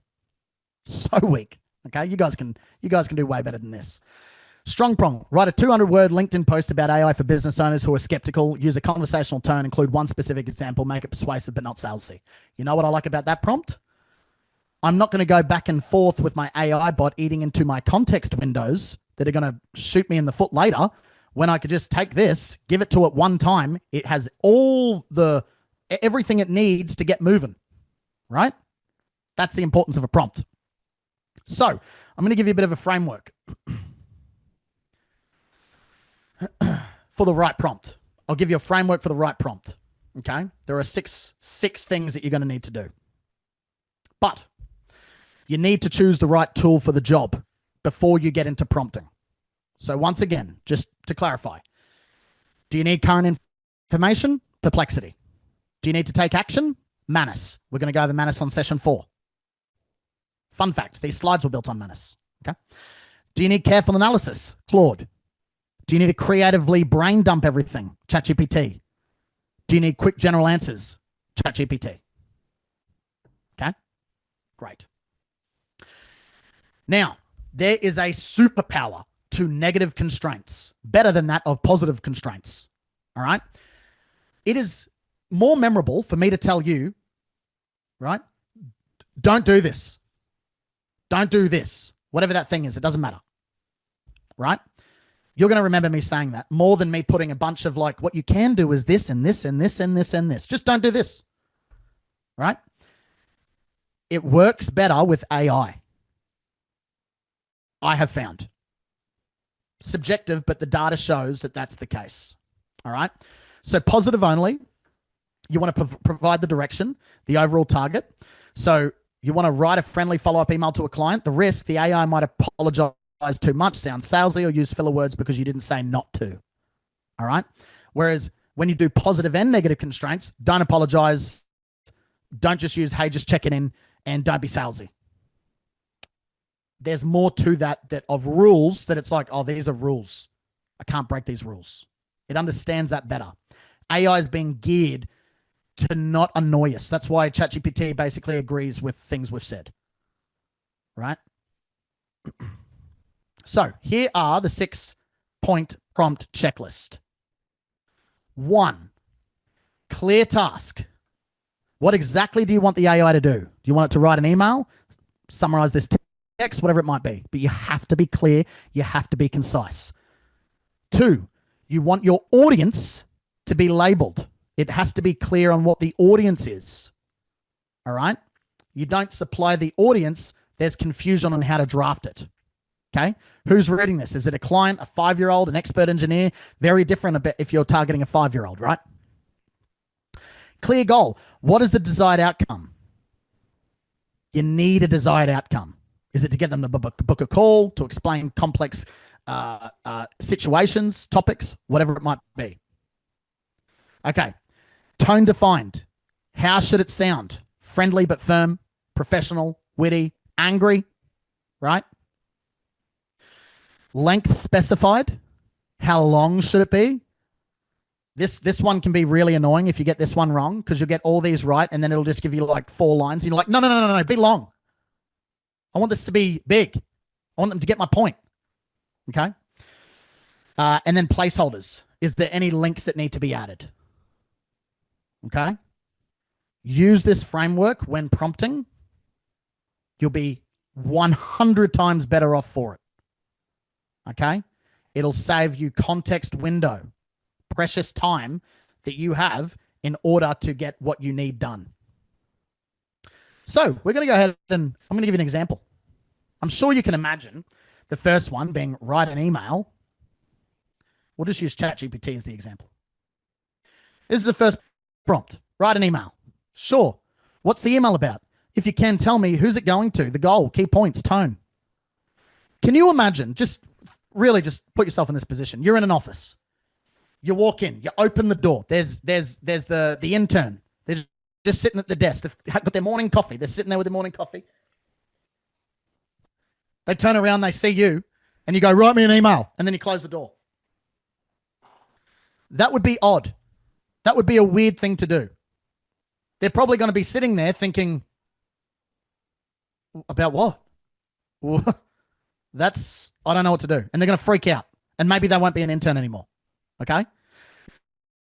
So weak. Okay, you guys can do way better than this. Strong prompt. Write a 200-word LinkedIn post about AI for business owners who are skeptical. Use a conversational tone. Include one specific example. Make it persuasive but not salesy. You know what I like about that prompt? I'm not going to go back and forth with my AI bot eating into my context windows that are going to shoot me in the foot later, when I could just take this, give it to it one time. It has everything it needs to get moving, right? That's the importance of a prompt. So I'm going to give you a bit of a framework for the right prompt. I'll give you a framework for the right prompt. Okay. There are six things that you're going to need to do, but you need to choose the right tool for the job before you get into prompting. So once again, just to clarify, do you need current information? Perplexity. Do you need to take action? Manus. We're going to go over Manus on session 4. Fun fact, these slides were built on Manus. Okay. Do you need careful analysis? Claude. Do you need to creatively brain dump everything? ChatGPT. Do you need quick general answers? ChatGPT. Okay. Great. Now, there is a superpower to negative constraints, better than that of positive constraints. All right. It is more memorable for me to tell you, right? Don't do this. Don't do this. Whatever that thing is, it doesn't matter. Right? You're going to remember me saying that more than me putting a bunch of like, what you can do is this and this and this and this and this. Just don't do this. Right? It works better with AI. I have found. Subjective, but the data shows that that's the case. All right? So positive only. You want to provide the direction, the overall target. So you want to write a friendly follow-up email to a client. The risk, the AI might apologize too much, sound salesy, or use filler words because you didn't say not to. All right? Whereas when you do positive and negative constraints, don't apologize. Don't just use, hey, just checking in, and don't be salesy. There's more to that of rules that it's like, oh, these are rules. I can't break these rules. It understands that better. AI is being geared to not annoy us. That's why ChatGPT basically agrees with things we've said. Right? So here are the 6-point prompt checklist. 1, clear task. What exactly do you want the AI to do? Do you want it to write an email, summarize this text, whatever it might be? But you have to be clear. You have to be concise. 2, you want your audience to be labeled. It has to be clear on what the audience is. All right? You don't supply the audience, there's confusion on how to draft it. Okay? Who's reading this? Is it a client, a 5-year-old, an expert engineer? Very different a bit if you're targeting a 5-year-old, right? Clear goal. What is the desired outcome? You need a desired outcome. Is it to get them to book a call, to explain complex situations, topics, whatever it might be? Okay. Tone defined. How should it sound? Friendly but firm, professional, witty, angry, right? Length specified. How long should it be? This one can be really annoying if you get this one wrong, because you'll get all these right and then it'll just give you like 4 lines. And you're like, no, be long. I want this to be big. I want them to get my point. Okay? And then placeholders. Is there any links that need to be added? Okay? Use this framework when prompting. You'll be 100 times better off for it. Okay? It'll save you context window, precious time that you have in order to get what you need done. So we're going to go ahead and I'm going to give you an example. I'm sure you can imagine the first one being write an email. We'll just use ChatGPT as the example. This is the first prompt. Write an email. Sure. What's the email about? If you can tell me, who's it going to? The goal, key points, tone. Can you imagine, just put yourself in this position. You're in an office. You walk in, you open the door. There's the intern. They're just sitting at the desk. They've got their morning coffee. They're sitting there with their morning coffee. They turn around, they see you, and you go, write me an email. And then you close the door. That would be odd. That would be a weird thing to do. They're probably going to be sitting there thinking, about what? I don't know what to do. And they're going to freak out. And maybe they won't be an intern anymore. Okay?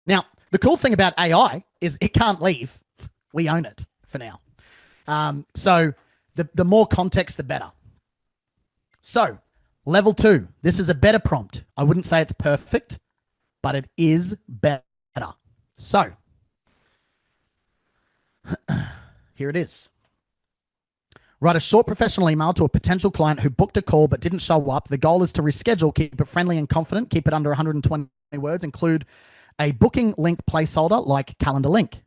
Now, the cool thing about AI is it can't leave. We own it for now. So the more context, the better. So level 2, this is a better prompt. I wouldn't say it's perfect, but it is better. So here it is. Write a short professional email to a potential client who booked a call but didn't show up. The goal is to reschedule, keep it friendly and confident, keep it under 120 words, include a booking link placeholder like calendar link.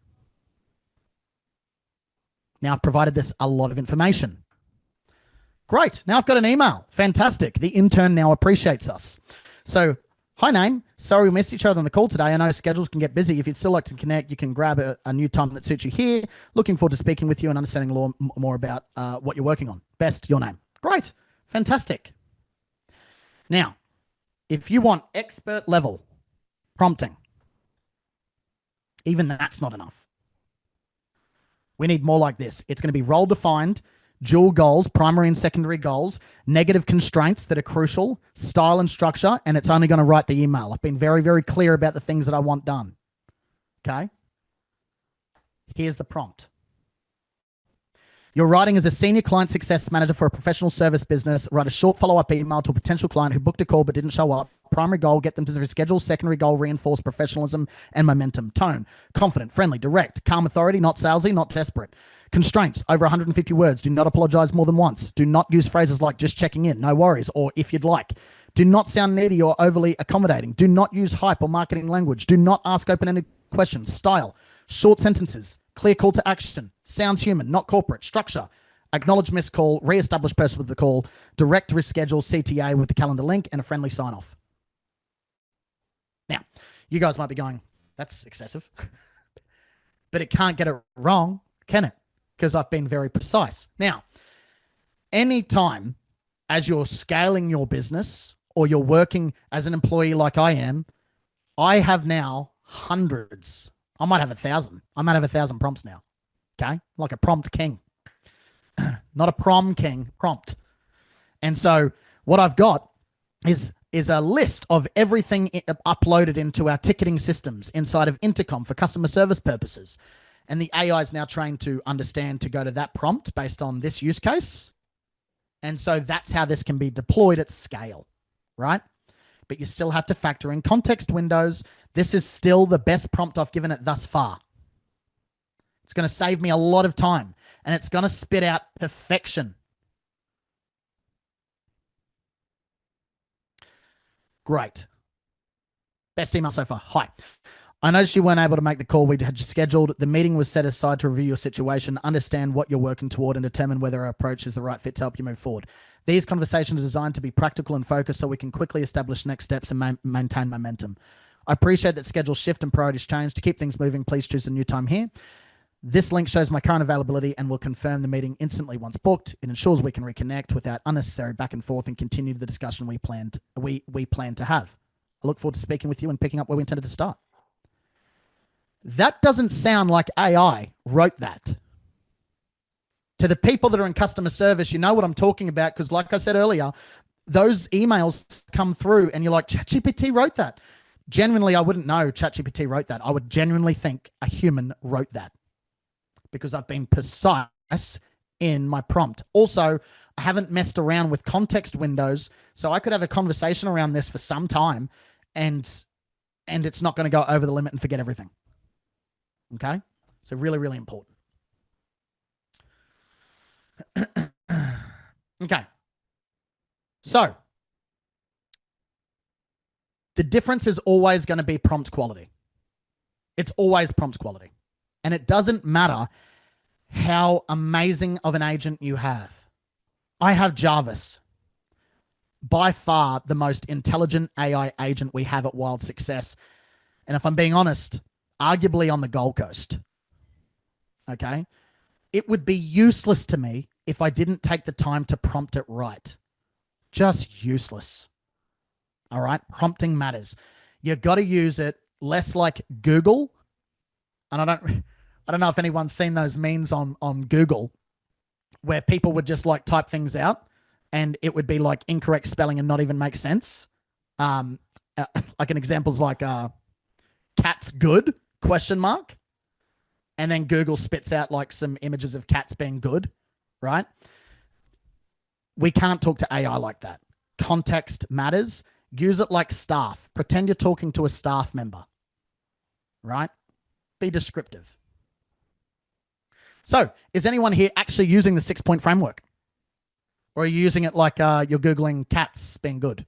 Now I've provided this a lot of information. Great. Now I've got an email. Fantastic. The intern now appreciates us. So, hi, name. Sorry we missed each other on the call today. I know schedules can get busy. If you'd still like to connect, you can grab a new time that suits you here. Looking forward to speaking with you and understanding more about what you're working on. Best, your name. Great. Fantastic. Now, if you want expert level prompting, even that's not enough. We need more like this. It's going to be role defined, dual goals, primary and secondary goals, negative constraints that are crucial, style and structure, and it's only going to write the email. I've been very, very clear about the things that I want done. Okay? Here's the prompt. You're writing as a senior client success manager for a professional service business. Write a short follow-up email to a potential client who booked a call but didn't show up. Primary goal, get them to reschedule. Secondary goal, reinforce professionalism and momentum. Tone, confident, friendly, direct. Calm authority, not salesy, not desperate. Constraints, over 150 words. Do not apologize more than once. Do not use phrases like just checking in, no worries, or if you'd like. Do not sound needy or overly accommodating. Do not use hype or marketing language. Do not ask open-ended questions. Style, short sentences. Clear call to action. Sounds human, not corporate. Structure. Acknowledge missed call. Re-establish person with the call. Direct reschedule CTA with the calendar link and a friendly sign-off. Now, you guys might be going, that's excessive. But it can't get it wrong, can it? Because I've been very precise. Now, anytime as you're scaling your business or you're working as an employee like I am, I have now hundreds. I might have 1,000. I might have 1,000 prompts now. Okay? Like a prompt king. Not a prom king, prompt. And so what I've got is a list of everything uploaded into our ticketing systems inside of Intercom for customer service purposes. And the AI is now trained to understand to go to that prompt based on this use case. And so that's how this can be deployed at scale, right? But you still have to factor in context windows. This is still the best prompt I've given it thus far. It's going to save me a lot of time, and it's going to spit out perfection. Great. Best email so far. Hi. I noticed you weren't able to make the call we had scheduled. The meeting was set aside to review your situation, understand what you're working toward, and determine whether our approach is the right fit to help you move forward. These conversations are designed to be practical and focused so we can quickly establish next steps and maintain momentum. I appreciate that schedules shift and priorities change. To keep things moving, please choose a new time here. This link shows my current availability and will confirm the meeting instantly once booked. It ensures we can reconnect without unnecessary back and forth and continue the discussion we plan to have. I look forward to speaking with you and picking up where we intended to start. That doesn't sound like AI wrote that. To the people that are in customer service, you know what I'm talking about, because like I said earlier, those emails come through and you're like, ChatGPT wrote that. Genuinely, I wouldn't know ChatGPT wrote that. I would genuinely think a human wrote that because I've been precise in my prompt. Also, I haven't messed around with context windows, so I could have a conversation around this for some time and it's not going to go over the limit and forget everything. Okay? So really, really important. Okay. So the difference is always going to be prompt quality. It's always prompt quality. And it doesn't matter how amazing of an agent you have. I have Jarvis, by far the most intelligent AI agent we have at Wild Success. And if I'm being honest, arguably on the Gold Coast. Okay? It would be useless to me if I didn't take the time to prompt it right. Just useless. All right? Prompting matters. You've got to use it less like Google. And I don't know if anyone's seen those memes on Google where people would just like type things out and it would be like incorrect spelling and not even make sense. Like an example's like cat's good ? And then Google spits out like some images of cats being good, right? We can't talk to AI like that. Context matters. Use it like staff. Pretend you're talking to a staff member, right? Be descriptive. So, is anyone here actually using the 6-point framework? Or are you using it like you're Googling cats being good?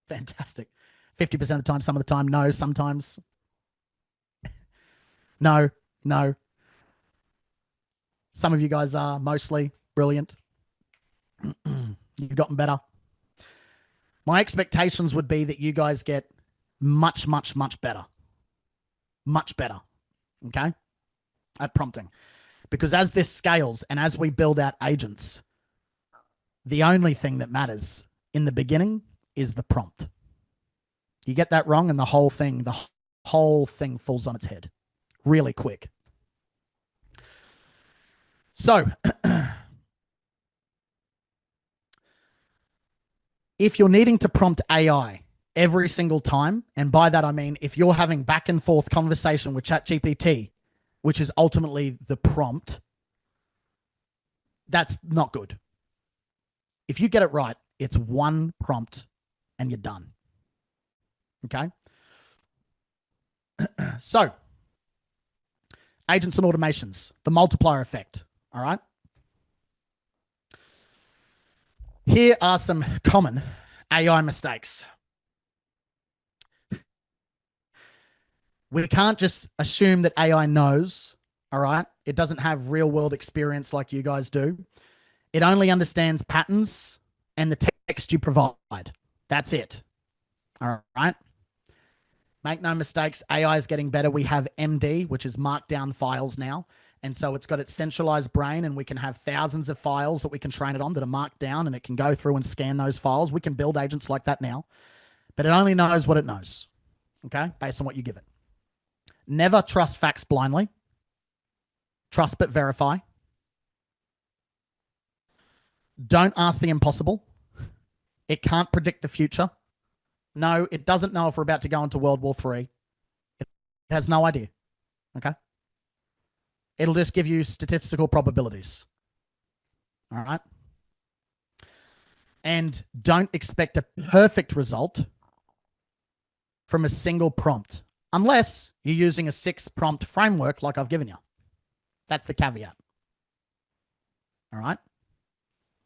Fantastic. 50% of the time, some of the time, no, sometimes. No. Some of you guys are mostly brilliant. You've gotten better. My expectations would be that you guys get much, much, much better. Much better. Okay? At prompting. Because as this scales and as we build out agents, the only thing that matters in the beginning is the prompt. You get that wrong and the whole thing, the whole thing falls on its head really quick. So if you're needing to prompt AI every single time, and by that I mean if you're having back and forth conversation with ChatGPT, which is ultimately the prompt, that's not good. If you get it right, it's one prompt and you're done. Okay? So, agents and automations, the multiplier effect. All right? Here are some common AI mistakes. We can't just assume that AI knows, all right? It doesn't have real world experience like you guys do. It only understands patterns and the text you provide. That's it. All right? Make no mistakes, AI is getting better. We have MD, which is markdown files now. And so it's got its centralized brain, and we can have thousands of files that we can train it on that are marked down, and it can go through and scan those files. We can build agents like that now, but it only knows what it knows, okay, based on what you give it. Never trust facts blindly. Trust but verify. Don't ask the impossible. It can't predict the future. No, it doesn't know if we're about to go into World War III. It has no idea, okay? It'll just give you statistical probabilities. All right? And don't expect a perfect result from a single prompt, unless you're using a 6-prompt framework like I've given you. That's the caveat. All right?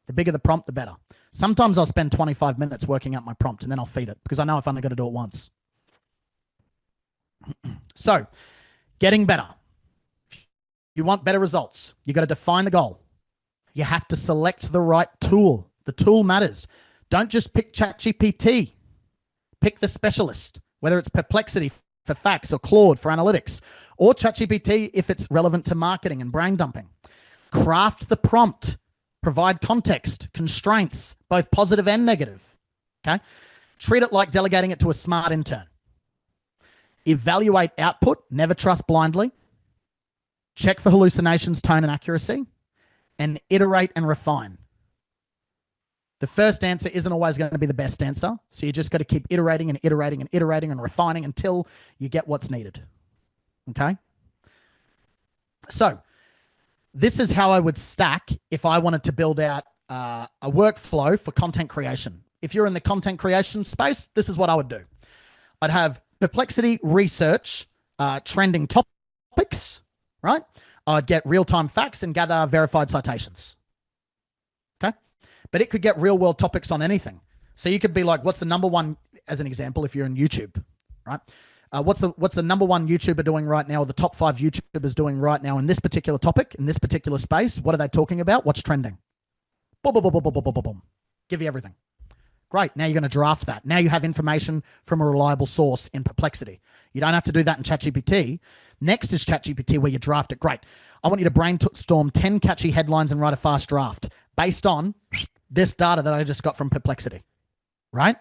The bigger the prompt, the better. Sometimes I'll spend 25 minutes working out my prompt, and then I'll feed it because I know I've only got to do it once. So, getting better. You want better results. You got to define the goal. You have to select the right tool. The tool matters. Don't just pick ChatGPT. Pick the specialist, whether it's Perplexity for facts or Claude for analytics, or ChatGPT if it's relevant to marketing and brain dumping. Craft the prompt. Provide context, constraints, both positive and negative. Okay? Treat it like delegating it to a smart intern. Evaluate output. Never trust blindly. Check for hallucinations, tone, and accuracy, and iterate and refine. The first answer isn't always going to be the best answer, so you just got to keep iterating and iterating and iterating and refining until you get what's needed. Okay? So, this is how I would stack if I wanted to build out a workflow for content creation. If you're in the content creation space, this is what I would do. I'd have Perplexity research trending topics, right? I'd get real-time facts and gather verified citations. Okay? But it could get real-world topics on anything. So you could be like, what's the number one, as an example, if you're in YouTube, right? What's the number one YouTuber doing right now, or the top 5 YouTubers doing right now in this particular topic, in this particular space? What are they talking about? What's trending? Boom, boom, boom, boom, boom, boom, boom, boom. Give you everything. Great. Now you're going to draft that. Now you have information from a reliable source in Perplexity. You don't have to do that in ChatGPT. Next is ChatGPT, where you draft it. Great. I want you to brainstorm 10 catchy headlines and write a fast draft based on this data that I just got from Perplexity. Right?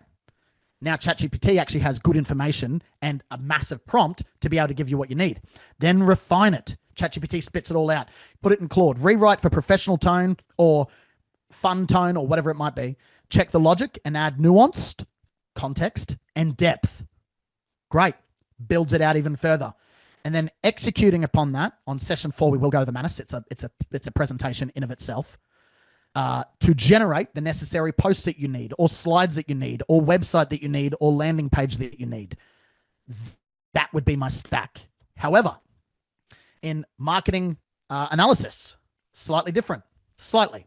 Now ChatGPT actually has good information and a massive prompt to be able to give you what you need. Then refine it. ChatGPT spits it all out. Put it in Claude. Rewrite for professional tone or fun tone or whatever it might be. Check the logic and add nuanced context and depth. Great. Builds it out even further. And then executing upon that on session 4, we will go over Manus. It's a presentation in of itself. To generate the necessary posts that you need, or slides that you need, or website that you need, or landing page that you need. That would be my stack. However, in marketing analysis, slightly different. Slightly.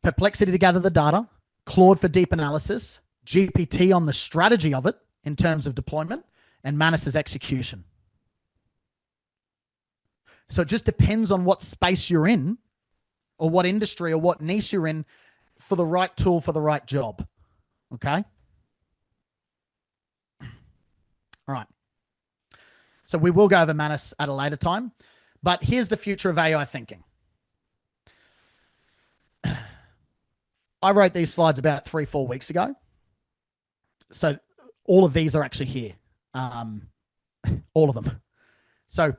Perplexity to gather the data, Claude for deep analysis, GPT on the strategy of it in terms of deployment, and Manus's execution. So it just depends on what space you're in, or what industry or what niche you're in, for the right tool for the right job. Okay? All right. So we will go over Manus at a later time, but here's the future of AI thinking. I wrote these slides about 3-4 weeks ago. So all of these are actually here. All of them. So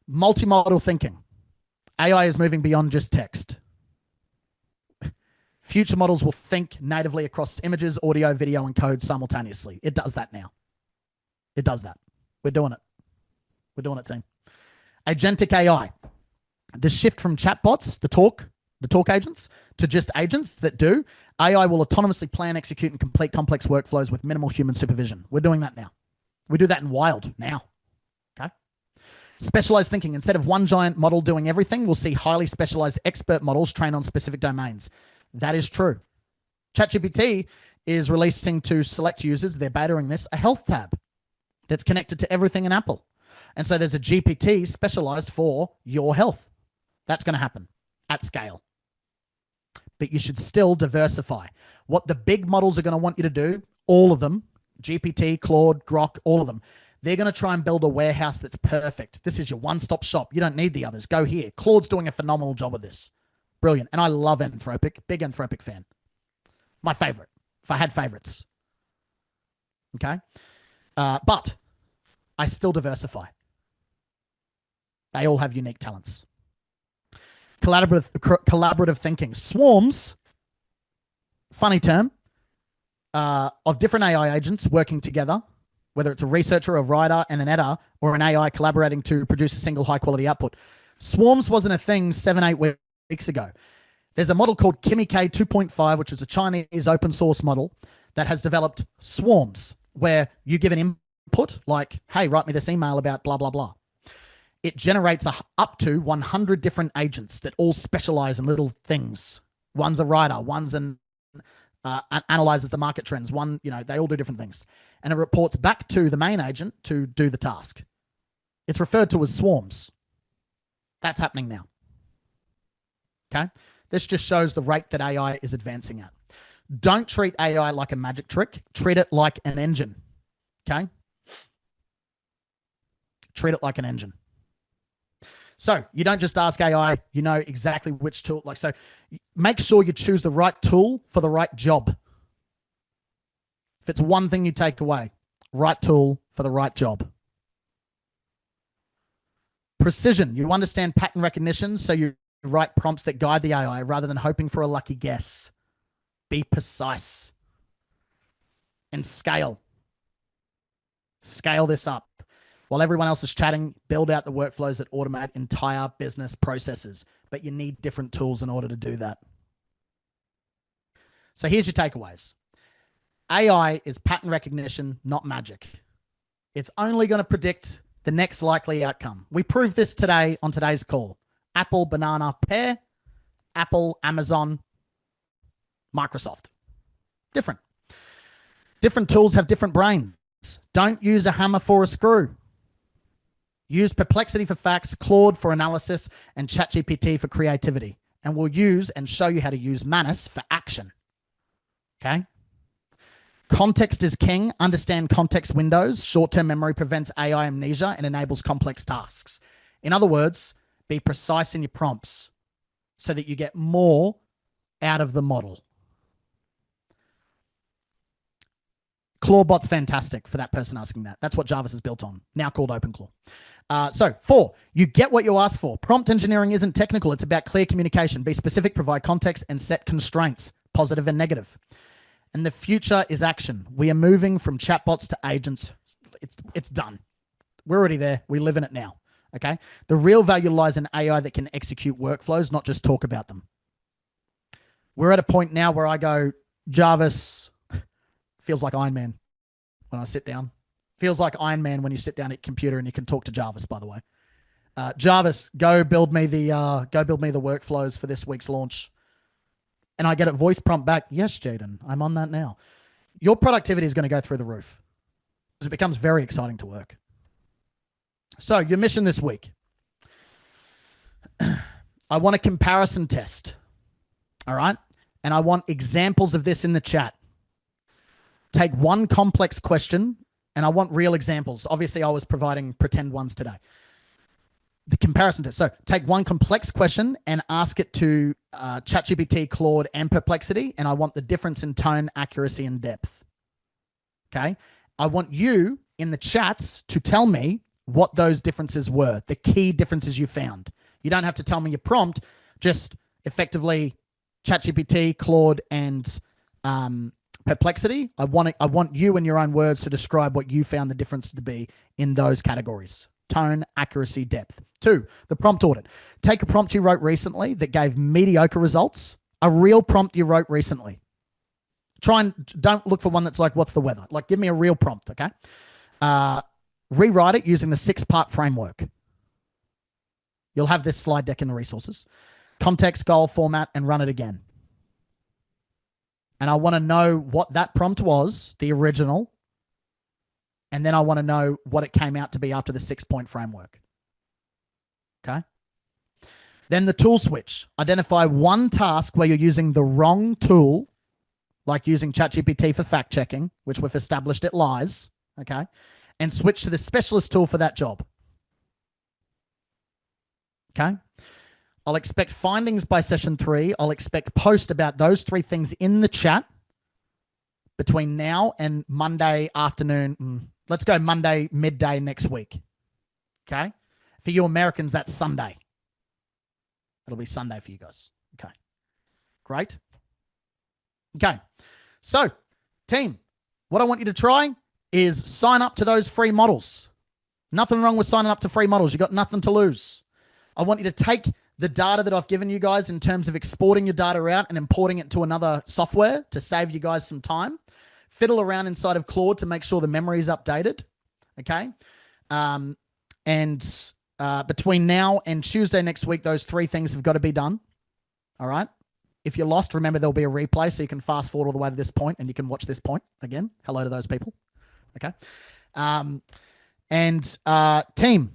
multimodal thinking. AI is moving beyond just text. Future models will think natively across images, audio, video, and code simultaneously. It does that now. It does that. We're doing it. We're doing it, team. Agentic AI. The shift from chatbots, the talk agents, to just agents that do. AI will autonomously plan, execute, and complete complex workflows with minimal human supervision. We're doing that now. We do that in Wild now. Okay. Specialized thinking. Instead of one giant model doing everything, we'll see highly specialized expert models trained on specific domains. That is true. ChatGPT is releasing to select users, they're betaing this, a health tab that's connected to everything in Apple. And so there's a GPT specialized for your health. That's going to happen at scale. But you should still diversify. What the big models are going to want you to do, all of them, GPT, Claude, Grok, all of them, they're going to try and build a warehouse that's perfect. This is your one-stop shop. You don't need the others. Go here. Claude's doing a phenomenal job of this. Brilliant. And I love Anthropic. Big Anthropic fan. My favorite. If I had favorites. Okay? But I still diversify. They all have unique talents. Collaborative thinking. Swarms, funny term, of different AI agents working together, whether it's a researcher, a writer, and an editor, or an AI collaborating to produce a single high-quality output. Swarms wasn't a thing 7-8 weeks ago. There's a model called KimiK 2.5, which is a Chinese open source model that has developed swarms, where you give an input like, hey, write me this email about blah, blah, blah. It generates up to 100 different agents that all specialize in little things. One's a writer, one's analyzes the market trends. One, they all do different things. And it reports back to the main agent to do the task. It's referred to as swarms. That's happening now. Okay? This just shows the rate that AI is advancing at. Don't treat AI like a magic trick. Treat it like an engine. Okay? Treat it like an engine. So you don't just ask AI, you know exactly which tool. So make sure you choose the right tool for the right job. If it's one thing you take away, right tool for the right job. Precision. You understand pattern recognition, so you write prompts that guide the AI rather than hoping for a lucky guess. Be precise. And scale. Scale this up. While everyone else is chatting, build out the workflows that automate entire business processes. But you need different tools in order to do that. So here's your takeaways. AI is pattern recognition, not magic. It's only going to predict the next likely outcome. We proved this today on today's call. Apple, banana, pear. Apple, Amazon, Microsoft. Different. Different tools have different brains. Don't use a hammer for a screw. Use Perplexity for facts, Claude for analysis, and ChatGPT for creativity. And we'll use and show you how to use Manus for action. Okay? Context is king. Understand context windows. Short-term memory prevents AI amnesia and enables complex tasks. In other words, be precise in your prompts so that you get more out of the model. Clawbot's fantastic for that person asking that. That's what Jarvis is built on, now called OpenClaw. So 4, you get what you ask for. Prompt engineering isn't technical. It's about clear communication. Be specific, provide context, and set constraints, positive and negative. And the future is action. We are moving from chatbots to agents. It's done. We're already there. We live in it now. Okay? The real value lies in AI that can execute workflows, not just talk about them. We're at a point now where I go, Jarvis feels like Iron Man when I sit down. Feels like Iron Man when you sit down at your computer and you can talk to Jarvis, by the way. Jarvis, go build me the workflows for this week's launch. And I get a voice prompt back, yes, Jaden, I'm on that now. Your productivity is going to go through the roof because it becomes very exciting to work. So your mission this week. I want a comparison test. All right? And I want examples of this in the chat. Take one complex question, and I want real examples. Obviously, I was providing pretend ones today. The comparison test. So take one complex question and ask it to ChatGPT, Claude, and Perplexity, and I want the difference in tone, accuracy, and depth. Okay? I want you in the chats to tell me what those differences were, the key differences you found. You don't have to tell me your prompt, just effectively ChatGPT, Claude, and Perplexity. I want you in your own words to describe what you found the difference to be in those categories: tone, accuracy, depth. 2, the prompt audit. Take a prompt you wrote recently that gave mediocre results, a real prompt you wrote recently. Don't look for one that's like, what's the weather? Like, give me a real prompt, okay? Rewrite it using the 6-part framework. You'll have this slide deck in the resources. Context, goal, format, and run it again. And I want to know what that prompt was, the original, and then I want to know what it came out to be after the 6-point framework. Okay? Then the tool switch. Identify one task where you're using the wrong tool, like using ChatGPT for fact checking, which we've established it lies, okay? And switch to the specialist tool for that job. Okay? I'll expect findings by session 3. I'll expect post about those 3 things in the chat between now and Monday afternoon. Let's go Monday midday next week. Okay? For you Americans, that's Sunday. It'll be Sunday for you guys. Okay. Great. Okay. So, team, what I want you to try is sign up to those free models. Nothing wrong with signing up to free models. You've got nothing to lose. I want you to take the data that I've given you guys in terms of exporting your data out and importing it to another software to save you guys some time. Fiddle around inside of Claude to make sure the memory is updated. Okay. Between now and Tuesday next week, those 3 things have got to be done. All right. If you're lost, remember there'll be a replay so you can fast forward all the way to this point and you can watch this point again. Hello to those people. Okay. Team,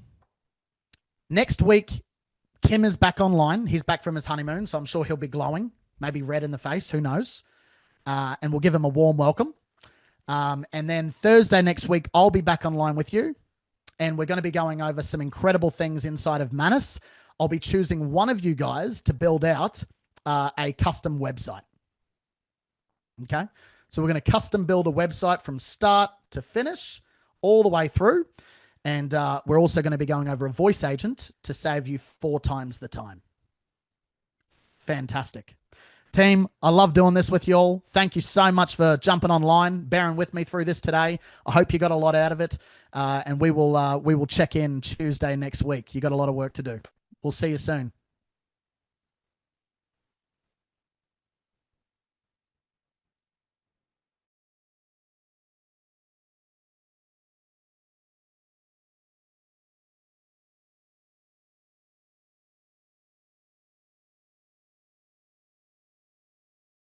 next week, Kim is back online. He's back from his honeymoon, so I'm sure he'll be glowing, maybe red in the face. Who knows? And we'll give him a warm welcome. And then Thursday next week, I'll be back online with you. And we're going to be going over some incredible things inside of Manus. I'll be choosing one of you guys to build out a custom website. Okay? So we're going to custom build a website from start to finish, all the way through. And we're also going to be going over a voice agent to save you 4 times the time. Fantastic. Team, I love doing this with you all. Thank you so much for jumping online, bearing with me through this today. I hope you got a lot out of it. And we will check in Tuesday next week. You got a lot of work to do. We'll see you soon.